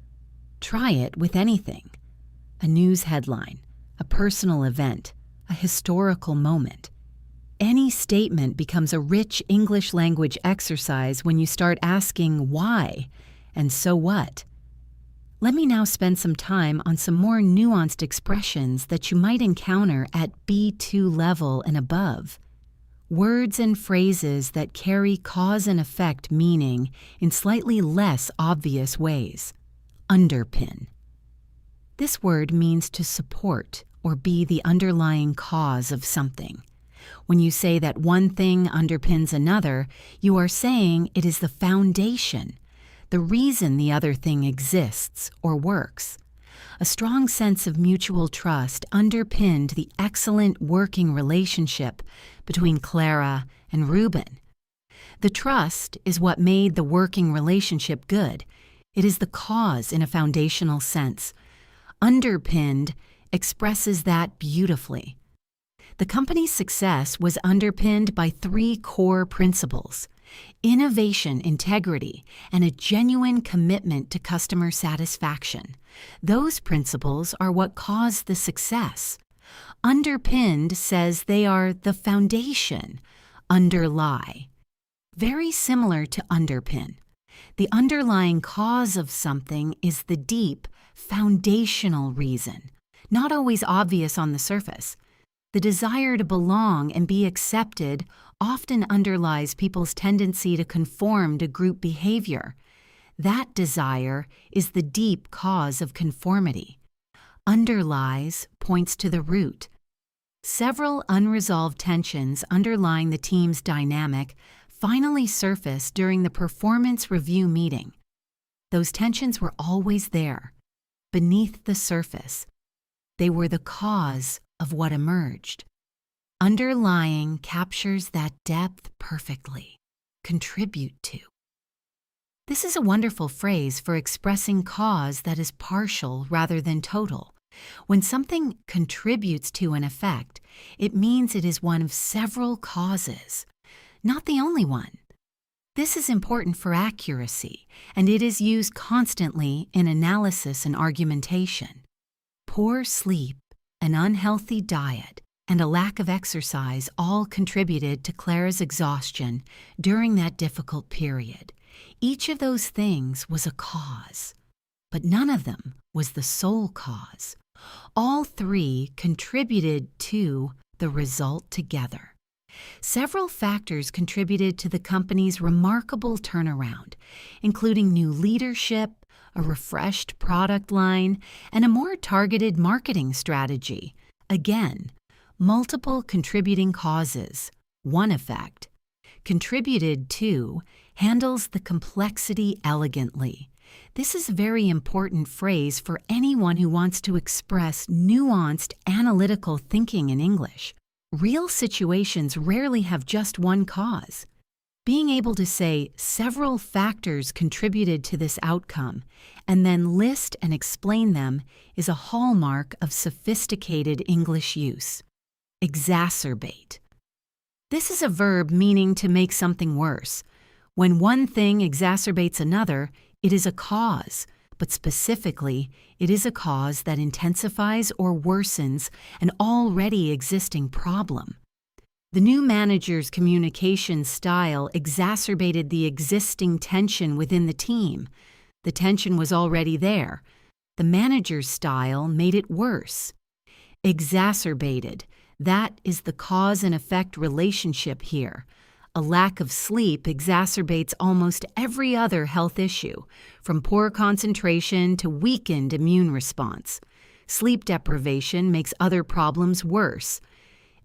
Try it with anything. A news headline, a personal event, a historical moment. Any statement becomes a rich English language exercise when you start asking why and so what. Let me now spend some time on some more nuanced expressions that you might encounter at B2 level and above. Words and phrases that carry cause and effect meaning in slightly less obvious ways. Underpin. This word means to support or be the underlying cause of something. When you say that one thing underpins another, you are saying it is the foundation, the reason the other thing exists or works. A strong sense of mutual trust underpinned the excellent working relationship between Clara and Ruben. The trust is what made the working relationship good. It is the cause in a foundational sense. Underpinned expresses that beautifully. The company's success was underpinned by 3 core principles: innovation, integrity, and a genuine commitment to customer satisfaction. Those principles are what caused the success. Underpinned says they are the foundation, underlie. Very similar to underpin. The underlying cause of something is the deep, foundational reason, not always obvious on the surface. The desire to belong and be accepted often underlies people's tendency to conform to group behavior. That desire is the deep cause of conformity. Underlies points to the root. Several unresolved tensions underlying the team's dynamic finally surfaced during the performance review meeting. Those tensions were always there, beneath the surface. They were the cause of what emerged. Underlying captures that depth perfectly. Contribute to. This is a wonderful phrase for expressing cause that is partial rather than total. When something contributes to an effect, it means it is one of several causes, not the only one. This is important for accuracy, and it is used constantly in analysis and argumentation. Poor sleep, an unhealthy diet, and a lack of exercise all contributed to Clara's exhaustion during that difficult period. Each of those things was a cause, but none of them was the sole cause. All 3 contributed to the result together. Several factors contributed to the company's remarkable turnaround, including new leadership, a refreshed product line, and a more targeted marketing strategy. Again, multiple contributing causes, one effect. Contributed to handles the complexity elegantly. This is a very important phrase for anyone who wants to express nuanced analytical thinking in English. Real situations rarely have just one cause. Being able to say several factors contributed to this outcome and then list and explain them is a hallmark of sophisticated English use. Exacerbate. This is a verb meaning to make something worse. When one thing exacerbates another, it is a cause, but specifically, it is a cause that intensifies or worsens an already existing problem. The new manager's communication style exacerbated the existing tension within the team. The tension was already there. The manager's style made it worse. Exacerbated. That is the cause and effect relationship here. a lack of sleep exacerbates almost every other health issue, from poor concentration to weakened immune response. Sleep deprivation makes other problems worse.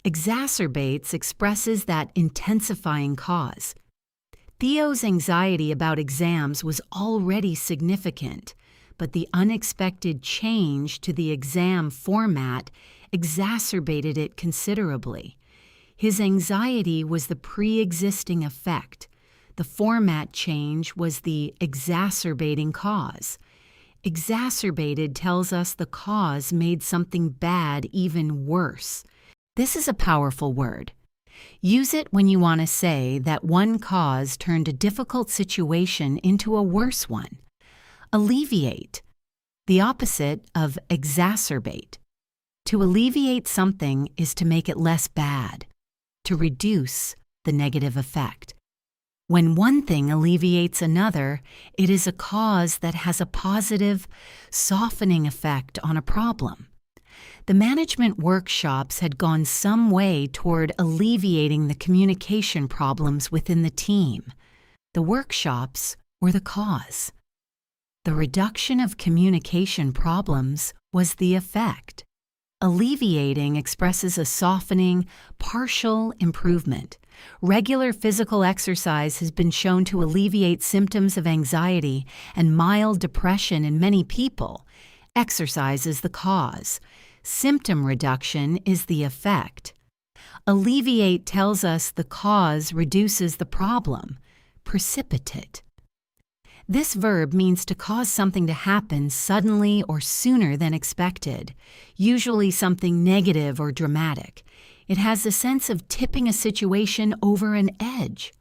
Exacerbates expresses that intensifying cause. Theo's anxiety about exams was already significant, but the unexpected change to the exam format exacerbated it considerably. His anxiety was the pre-existing effect. The format change was the exacerbating cause. Exacerbated tells us the cause made something bad even worse. This is a powerful word. Use it when you want to say that one cause turned a difficult situation into a worse one. Alleviate, the opposite of exacerbate. To alleviate something is to make it less bad, to reduce the negative effect. When one thing alleviates another, it is a cause that has a positive, softening effect on a problem. The management workshops had gone some way toward alleviating the communication problems within the team. The workshops were the cause. The reduction of communication problems was the effect. Alleviating expresses a softening, partial improvement. Regular physical exercise has been shown to alleviate symptoms of anxiety and mild depression in many people. Exercise is the cause. Symptom reduction is the effect. Alleviate tells us the cause reduces the problem. Precipitate. This verb means to cause something to happen suddenly or sooner than expected, usually something negative or dramatic. It has the sense of tipping a situation over an edge.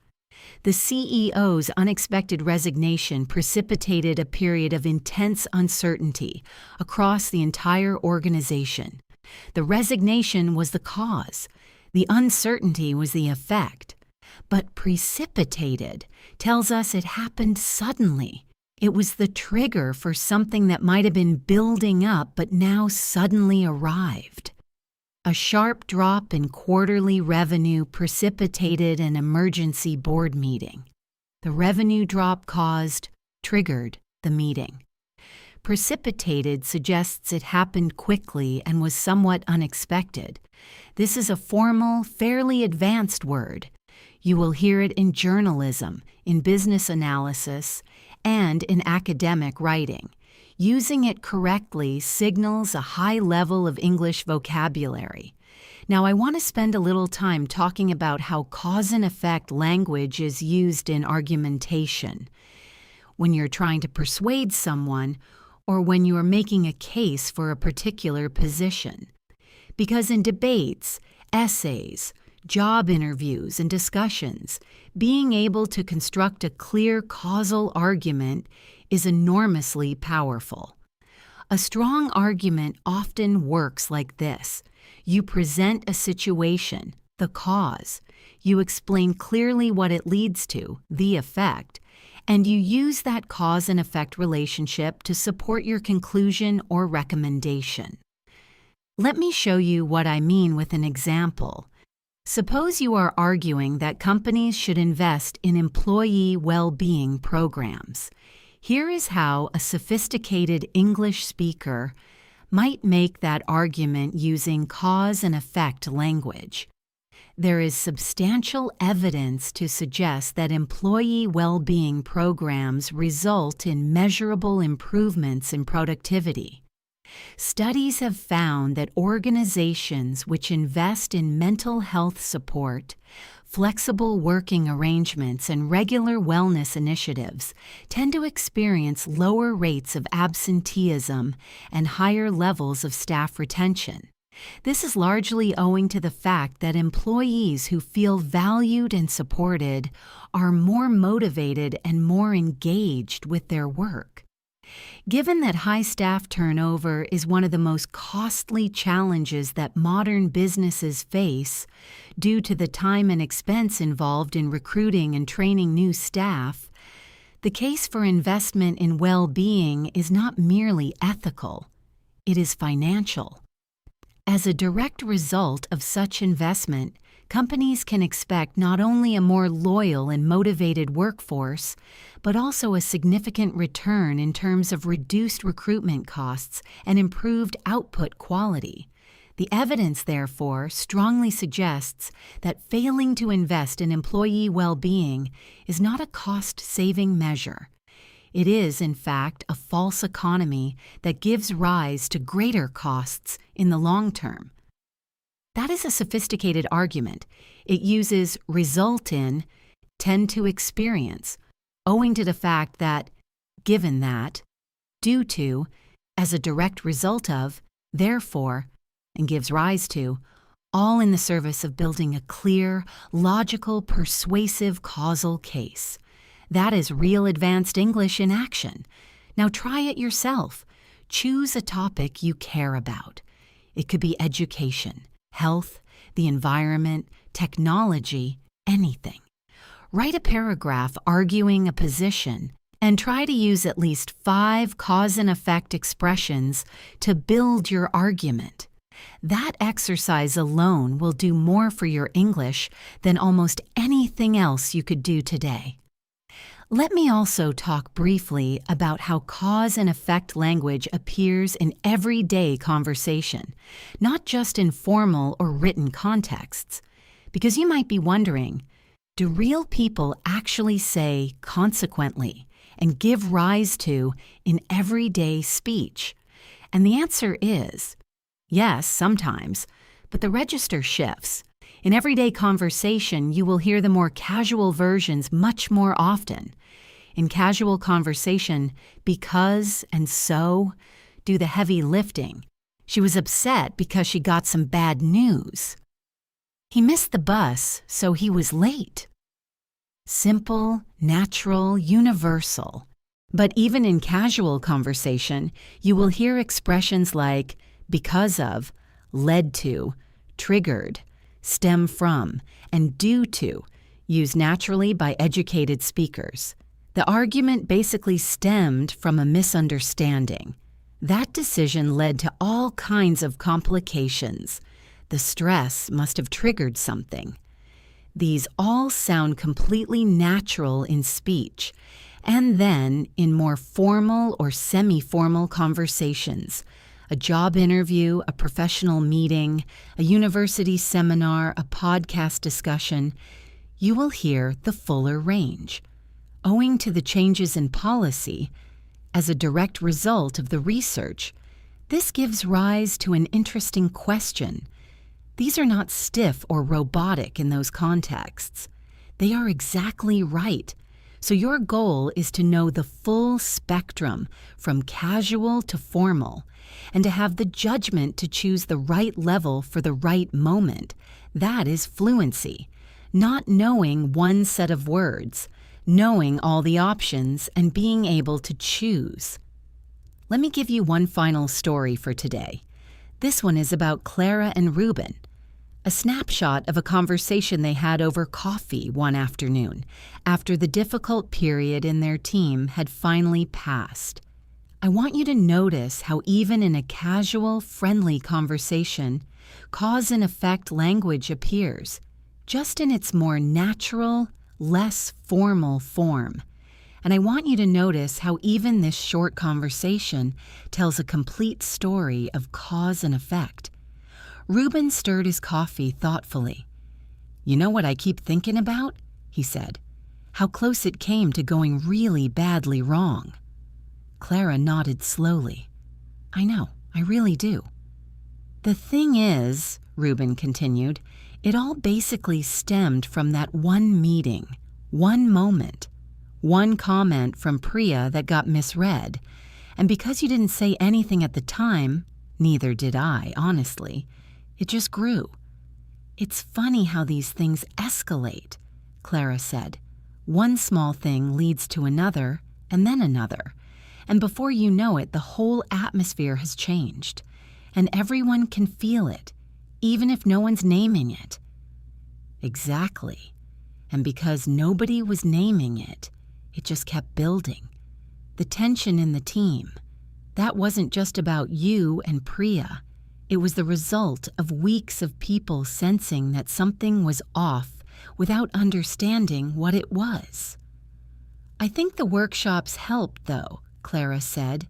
The CEO's unexpected resignation precipitated a period of intense uncertainty across the entire organization. The resignation was the cause. The uncertainty was the effect. But precipitated tells us it happened suddenly. It was the trigger for something that might have been building up but now suddenly arrived. A sharp drop in quarterly revenue precipitated an emergency board meeting. The revenue drop triggered the meeting. Precipitated suggests it happened quickly and was somewhat unexpected. This is a formal, fairly advanced word. You will hear it in journalism, in business analysis, and in academic writing. Using it correctly signals a high level of English vocabulary. Now, I want to spend a little time talking about how cause and effect language is used in argumentation. When you're trying to persuade someone, or when you are making a case for a particular position. Because in debates, essays, job interviews, and discussions, being able to construct a clear causal argument is enormously powerful. A strong argument often works like this. You present a situation, the cause. You explain clearly what it leads to, the effect, and you use that cause and effect relationship to support your conclusion or recommendation. Let me show you what I mean with an example. Suppose you are arguing that companies should invest in employee well-being programs. Here is how a sophisticated English speaker might make that argument using cause and effect language. There is substantial evidence to suggest that employee well-being programs result in measurable improvements in productivity. Studies have found that organizations which invest in mental health support, flexible working arrangements, and regular wellness initiatives tend to experience lower rates of absenteeism and higher levels of staff retention. This is largely owing to the fact that employees who feel valued and supported are more motivated and more engaged with their work. Given that high staff turnover is one of the most costly challenges that modern businesses face due to the time and expense involved in recruiting and training new staff, the case for investment in well-being is not merely ethical, it is financial. As a direct result of such investment, companies can expect not only a more loyal and motivated workforce, but also a significant return in terms of reduced recruitment costs and improved output quality. The evidence, therefore, strongly suggests that failing to invest in employee well-being is not a cost-saving measure. It is, in fact, a false economy that gives rise to greater costs in the long term. That is a sophisticated argument. It uses result in, tend to experience, owing to the fact that, given that, due to, as a direct result of, therefore, and gives rise to, all in the service of building a clear, logical, persuasive causal case. That is real advanced English in action. Now try it yourself. Choose a topic you care about. It could be education, health, the environment, technology, anything. Write a paragraph arguing a position and try to use at least 5 cause and effect expressions to build your argument. That exercise alone will do more for your English than almost anything else you could do today. Let me also talk briefly about how cause and effect language appears in everyday conversation, not just in formal or written contexts. Because you might be wondering, do real people actually say consequently and give rise to in everyday speech? And the answer is, yes, sometimes, but the register shifts. In everyday conversation, you will hear the more casual versions much more often. In casual conversation, because and so do the heavy lifting. She was upset because she got some bad news. He missed the bus, so he was late. Simple, natural, universal. But even in casual conversation, you will hear expressions like because of, led to, triggered, stem from, and due to, used naturally by educated speakers. The argument basically stemmed from a misunderstanding. That decision led to all kinds of complications. The stress must have triggered something. These all sound completely natural in speech, and then in more formal or semi-formal conversations, a job interview, a professional meeting, a university seminar, a podcast discussion, you will hear the fuller range. Owing to the changes in policy, as a direct result of the research, this gives rise to an interesting question. These are not stiff or robotic in those contexts. They are exactly right. So your goal is to know the full spectrum from casual to formal, and to have the judgment to choose the right level for the right moment. That is fluency, not knowing one set of words, knowing all the options and being able to choose. Let me give you one final story for today. This one is about Clara and Ruben, a snapshot of a conversation they had over coffee one afternoon after the difficult period in their team had finally passed. I want you to notice how even in a casual, friendly conversation, cause and effect language appears, just in its more natural, less formal form. And I want you to notice how even this short conversation tells a complete story of cause and effect. Ruben stirred his coffee thoughtfully. "You know what I keep thinking about?" he said. "How close it came to going really badly wrong." Clara nodded slowly. "I know, I really do." "The thing is," Ruben continued, "it all basically stemmed from that one meeting, one moment, one comment from Priya that got misread. And because you didn't say anything at the time, neither did I, honestly, it just grew. It's funny how these things escalate," Clara said. "One small thing leads to another, and then another. And before you know it, the whole atmosphere has changed. And everyone can feel it, even if no one's naming it." Exactly. And because nobody was naming it, it just kept building. The tension in the team, that wasn't just about you and Priya. It was the result of weeks of people sensing that something was off without understanding what it was. I think the workshops helped, though, Clara said,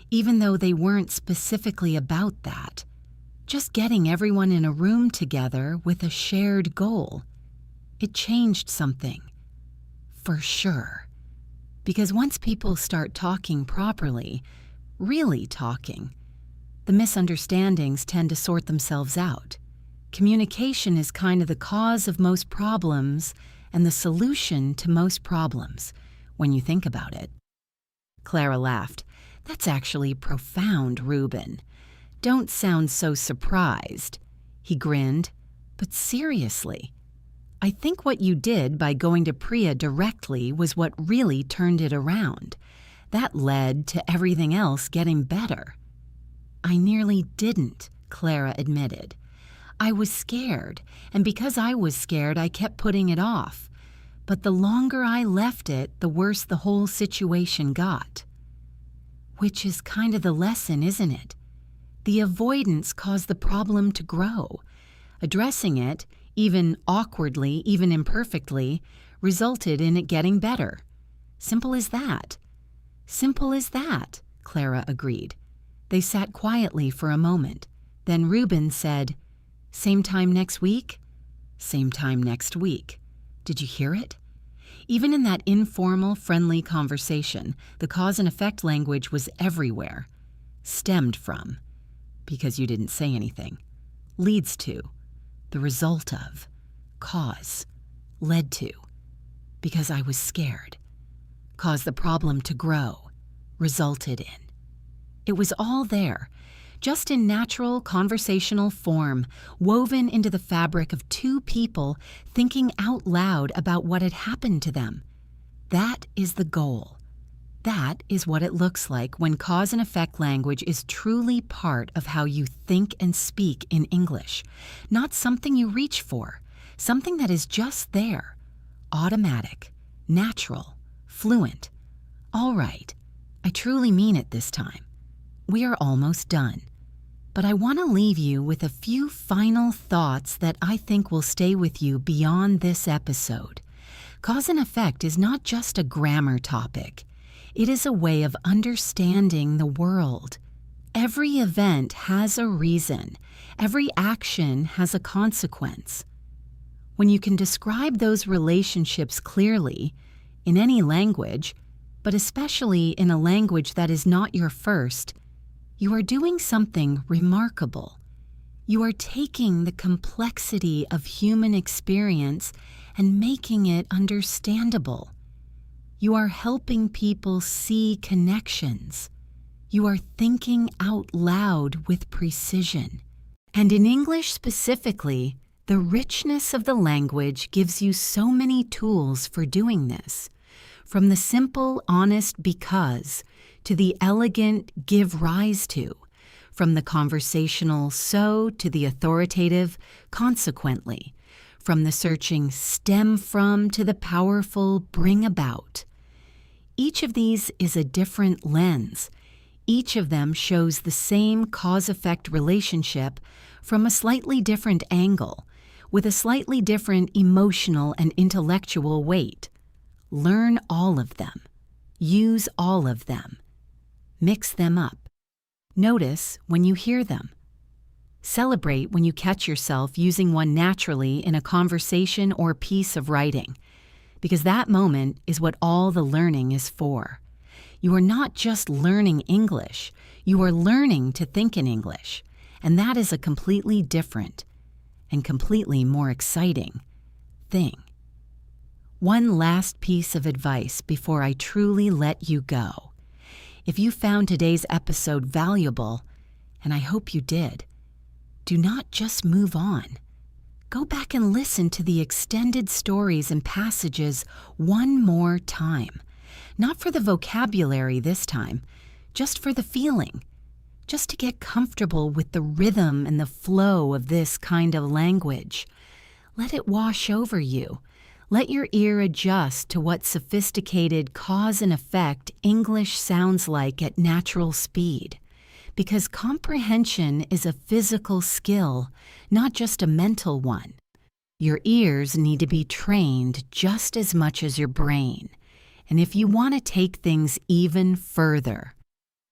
even though they weren't specifically about that. Just getting everyone in a room together with a shared goal. It changed something. For sure. Because once people start talking properly, really talking, the misunderstandings tend to sort themselves out. Communication is kind of the cause of most problems and the solution to most problems, when you think about it. Clara laughed. That's actually profound, Reuben. Don't sound so surprised. He grinned. But seriously, I think what you did by going to Priya directly was what really turned it around. That led to everything else getting better. I nearly didn't, Clara admitted. I was scared, and because I was scared, I kept putting it off. But the longer I left it, the worse the whole situation got. Which is kind of the lesson, isn't it? The avoidance caused the problem to grow. Addressing it, even awkwardly, even imperfectly, resulted in it getting better. Simple as that. Simple as that, Clara agreed. They sat quietly for a moment. Then Reuben said, "Same time next week?" "Same time next week." Did you hear it? Even in that informal, friendly conversation, the cause and effect language was everywhere. Stemmed from, because you didn't say anything. Leads to, the result of. Cause, led to, because I was scared. Caused the problem to grow, resulted in. It was all there, just in natural conversational form, woven into the fabric of two people thinking out loud about what had happened to them. That is the goal. That is what it looks like when cause and effect language is truly part of how you think and speak in English, not something you reach for, something that is just there, automatic, natural, fluent. All right, I truly mean it this time. We are almost done. But I want to leave you with a few final thoughts that I think will stay with you beyond this episode. Cause and effect is not just a grammar topic. It is a way of understanding the world. Every event has a reason. Every action has a consequence. When you can describe those relationships clearly, in any language, but especially in a language that is not your first, you are doing something remarkable. You are taking the complexity of human experience and making it understandable. You are helping people see connections. You are thinking out loud with precision. And in English specifically, the richness of the language gives you so many tools for doing this. From the simple, honest because to the elegant give rise to, from the conversational so to the authoritative consequently, from the searching stem from to the powerful bring about. Each of these is a different lens. Each of them shows the same cause-effect relationship from a slightly different angle, with a slightly different emotional and intellectual weight. Learn all of them. Use all of them. Mix them up. Notice when you hear them. Celebrate when you catch yourself using one naturally in a conversation or piece of writing, because that moment is what all the learning is for. You are not just learning English, you are learning to think in English, and that is a completely different and completely more exciting thing. One last piece of advice before I truly let you go. If you found today's episode valuable, and I hope you did, do not just move on. Go back and listen to the extended stories and passages one more time. Not for the vocabulary this time, just for the feeling. Just to get comfortable with the rhythm and the flow of this kind of language. Let it wash over you. Let your ear adjust to what sophisticated cause and effect English sounds like at natural speed. because comprehension is a physical skill, not just a mental one. Your ears need to be trained just as much as your brain. And if you want to take things even further,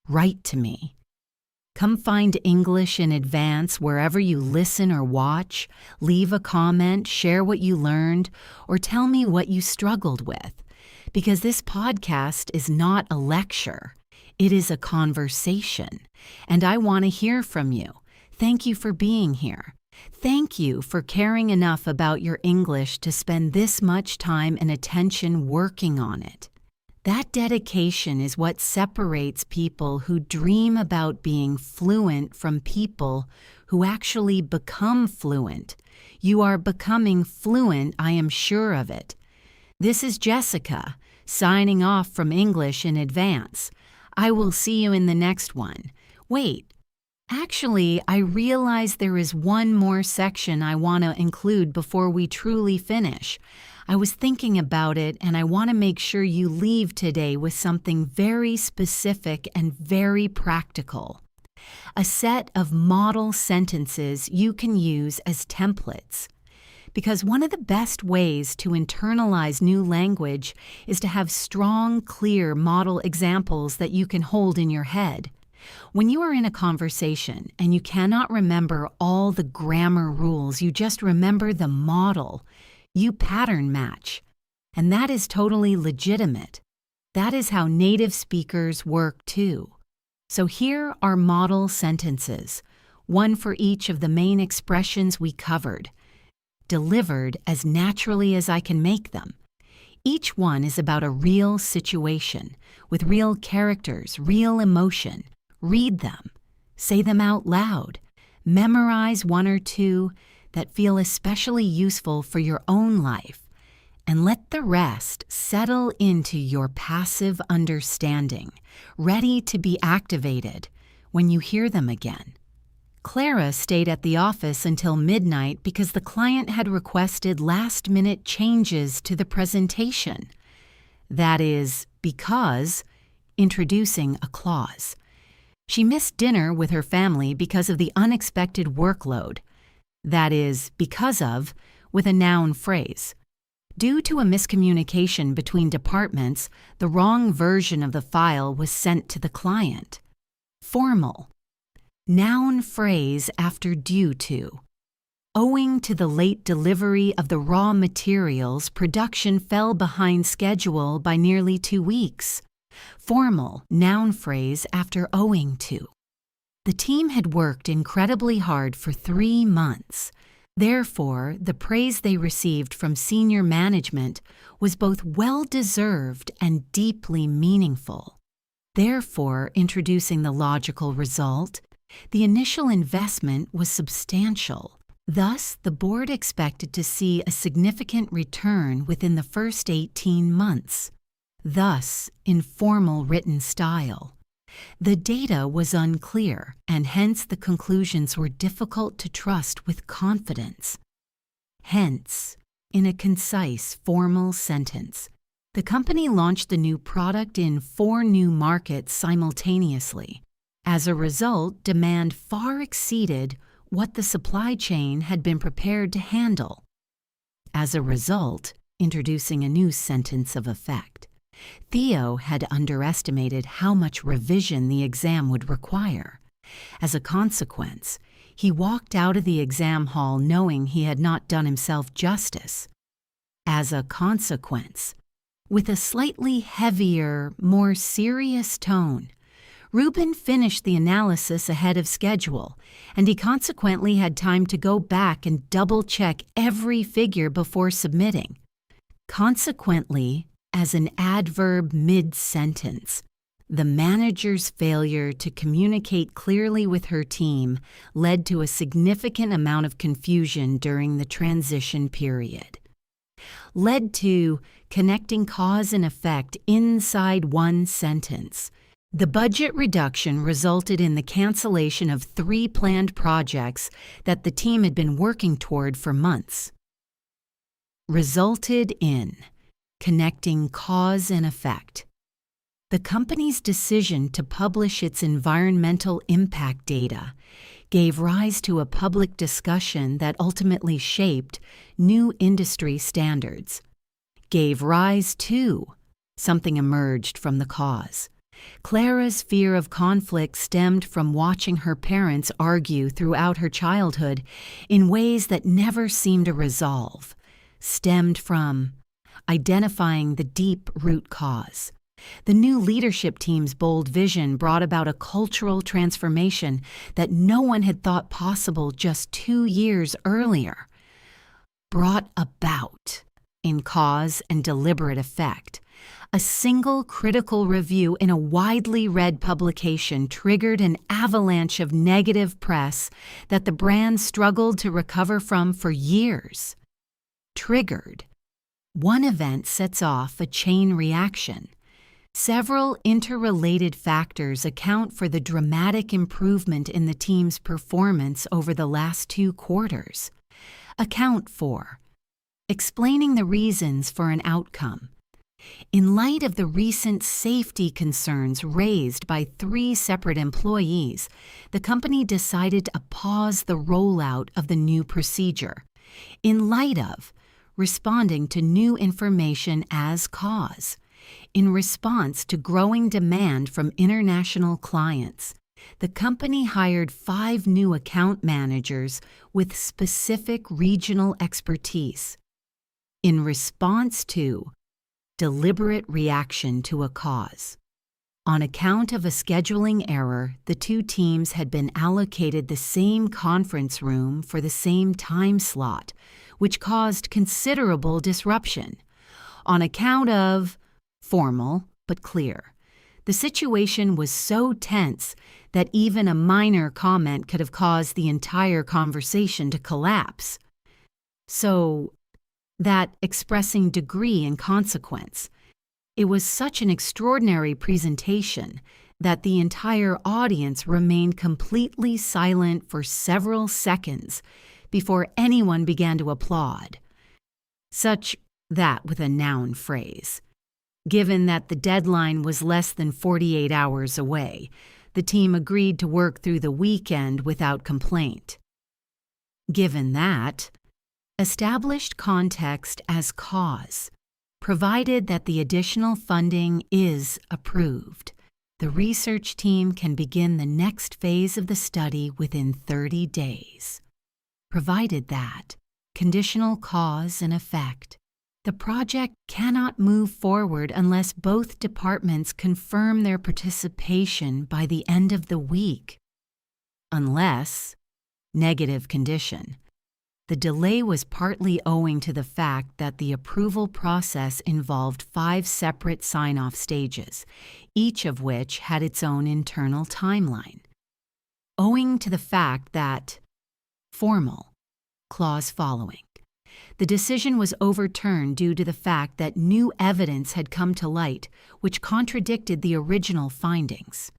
write to me. Come find English in Advance wherever you listen or watch, leave a comment, share what you learned, or tell me what you struggled with. Because this podcast is not a lecture, it is a conversation, and I want to hear from you. Thank you for being here. Thank you for caring enough about your English to spend this much time and attention working on it. That dedication is what separates people who dream about being fluent from people who actually become fluent. You are becoming fluent, I am sure of it. This is Jessica, signing off from English in Advance. I will see you in the next one. Wait, actually, I realize there is one more section I want to include before we truly finish. I was thinking about it, and I want to make sure you leave today with something very specific and very practical. A set of model sentences you can use as templates. Because one of the best ways to internalize new language is to have strong, clear model examples that you can hold in your head. When you are in a conversation and you cannot remember all the grammar rules, you just remember the model, you pattern match. And that is totally legitimate. That is how native speakers work too. So here are model sentences, one for each of the main expressions we covered, delivered as naturally as I can make them. Each one is about a real situation, with real characters, real emotion. Read them, say them out loud, memorize one or two that feel especially useful for your own life, and let the rest settle into your passive understanding, ready to be activated when you hear them again. Clara stayed at the office until midnight because the client had requested last-minute changes to the presentation. That is, because introducing a clause. She missed dinner with her family because of the unexpected workload. That is, because of, with a noun phrase. Due to a miscommunication between departments, the wrong version of the file was sent to the client. Formal. Noun phrase after due to. Owing to the late delivery of the raw materials, production fell behind schedule by nearly 2 weeks. Formal noun phrase after owing to. The team had worked incredibly hard for 3 months. Therefore, the praise they received from senior management was both well-deserved and deeply meaningful. Therefore, introducing the logical result, the initial investment was substantial. Thus, the board expected to see a significant return within the first 18 months. Thus, in formal written style. The data was unclear, and hence the conclusions were difficult to trust with confidence. Hence, in a concise, formal sentence, the company launched the new product in 4 new markets simultaneously. As a result, demand far exceeded what the supply chain had been prepared to handle. As a result, introducing a new sentence of effect, Theo had underestimated how much revision the exam would require. As a consequence, he walked out of the exam hall knowing he had not done himself justice. As a consequence, with a slightly heavier, more serious tone, Reuben finished the analysis ahead of schedule, and he consequently had time to go back and double-check every figure before submitting. Consequently, as an adverb mid-sentence, the manager's failure to communicate clearly with her team led to a significant amount of confusion during the transition period. Led to connecting cause and effect inside one sentence. The budget reduction resulted in the cancellation of 3 planned projects that the team had been working toward for months. Resulted in connecting cause and effect. The company's decision to publish its environmental impact data gave rise to a public discussion that ultimately shaped new industry standards. Gave rise to something emerged from the cause. Clara's fear of conflict stemmed from watching her parents argue throughout her childhood in ways that never seemed to resolve, stemmed from identifying the deep root cause. The new leadership team's bold vision brought about a cultural transformation that no one had thought possible just 2 years earlier. Brought about in cause and deliberate effect. A single critical review in a widely read publication triggered an avalanche of negative press that the brand struggled to recover from for years. Triggered. One event sets off a chain reaction. Several interrelated factors account for the dramatic improvement in the team's performance over the last 2 quarters. Account for. Explaining the reasons for an outcome. In light of the recent safety concerns raised by 3 separate employees, the company decided to pause the rollout of the new procedure. In light of responding to new information as cause. In response to growing demand from international clients, the company hired 5 new account managers with specific regional expertise. In response to deliberate reaction to a cause. On account of a scheduling error, the 2 teams had been allocated the same conference room for the same time slot, which caused considerable disruption. On account of formal but clear. The situation was so tense that even a minor comment could have caused the entire conversation to collapse. So, that expressing degree and consequence. It was such an extraordinary presentation that the entire audience remained completely silent for several seconds before anyone began to applaud. Such that with a noun phrase. Given that the deadline was less than 48 hours away, the team agreed to work through the weekend without complaint. Given that, established context as cause, provided that the additional funding is approved, the research team can begin the next phase of the study within 30 days. Provided that, conditional cause and effect, the project cannot move forward unless both departments confirm their participation by the end of the week. Unless, negative condition. The delay was partly owing to the fact that the approval process involved 5 separate sign-off stages, each of which had its own internal timeline. Owing to the fact that formal, clause following. The decision was overturned due to the fact that new evidence had come to light which contradicted the original findings.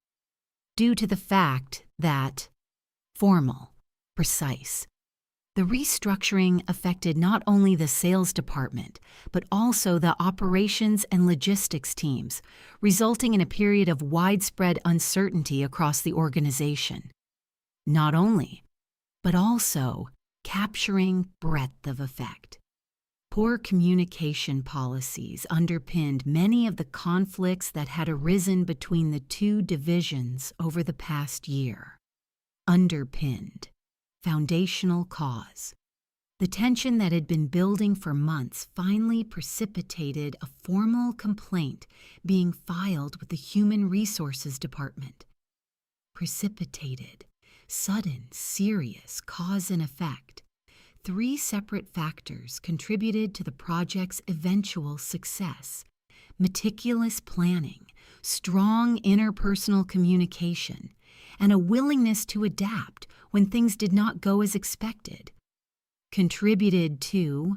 Due to the fact that formal, precise. The restructuring affected not only the sales department, but also the operations and logistics teams, resulting in a period of widespread uncertainty across the organization. Not only, but also capturing breadth of effect. Poor communication policies underpinned many of the conflicts that had arisen between the 2 divisions over the past year. Underpinned. Foundational cause. The tension that had been building for months finally precipitated a formal complaint being filed with the Human Resources Department. Precipitated. Sudden, serious cause and effect. 3 separate factors contributed to the project's eventual success. Meticulous planning, strong interpersonal communication, and a willingness to adapt when things did not go as expected. Contributed to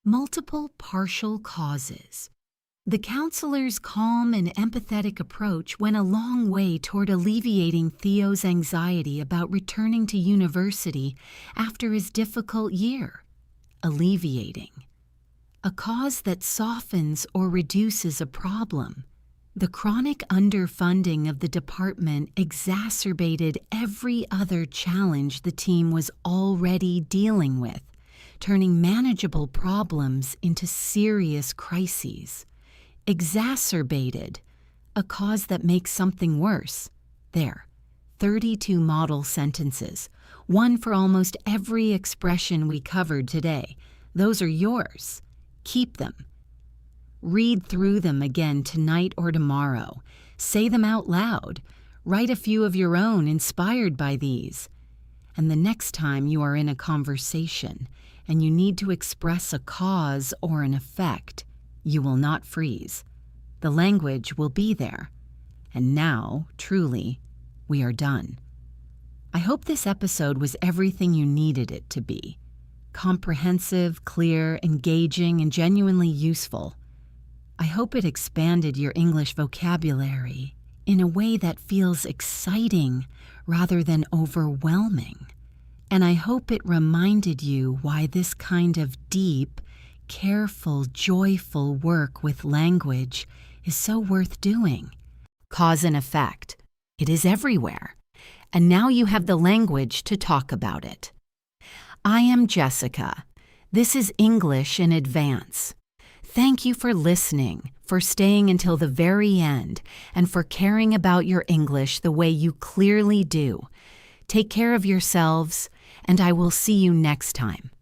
multiple partial causes. The counselor's calm and empathetic approach went a long way toward alleviating Theo's anxiety about returning to university after his difficult year. Alleviating. A cause that softens or reduces a problem. The chronic underfunding of the department exacerbated every other challenge the team was already dealing with, turning manageable problems into serious crises. Exacerbated, a cause that makes something worse. There, 32 model sentences, one for almost every expression we covered today. Those are yours. Keep them. Read through them again tonight or tomorrow. Say them out loud. Write a few of your own inspired by these. And the next time you are in a conversation and you need to express a cause or an effect, you will not freeze. The language will be there. And now, truly, we are done. I hope this episode was everything you needed it to be. Comprehensive, clear, engaging, and genuinely useful. I hope it expanded your English vocabulary in a way that feels exciting rather than overwhelming. And I hope it reminded you why this kind of deep, careful, joyful work with language is so worth doing. Cause and effect. It is everywhere. And now you have the language to talk about it. I am Jessica. This is English in Advance. Thank you for listening, for staying until the very end, and for caring about your English the way you clearly do. Take care of yourselves, and I will see you next time.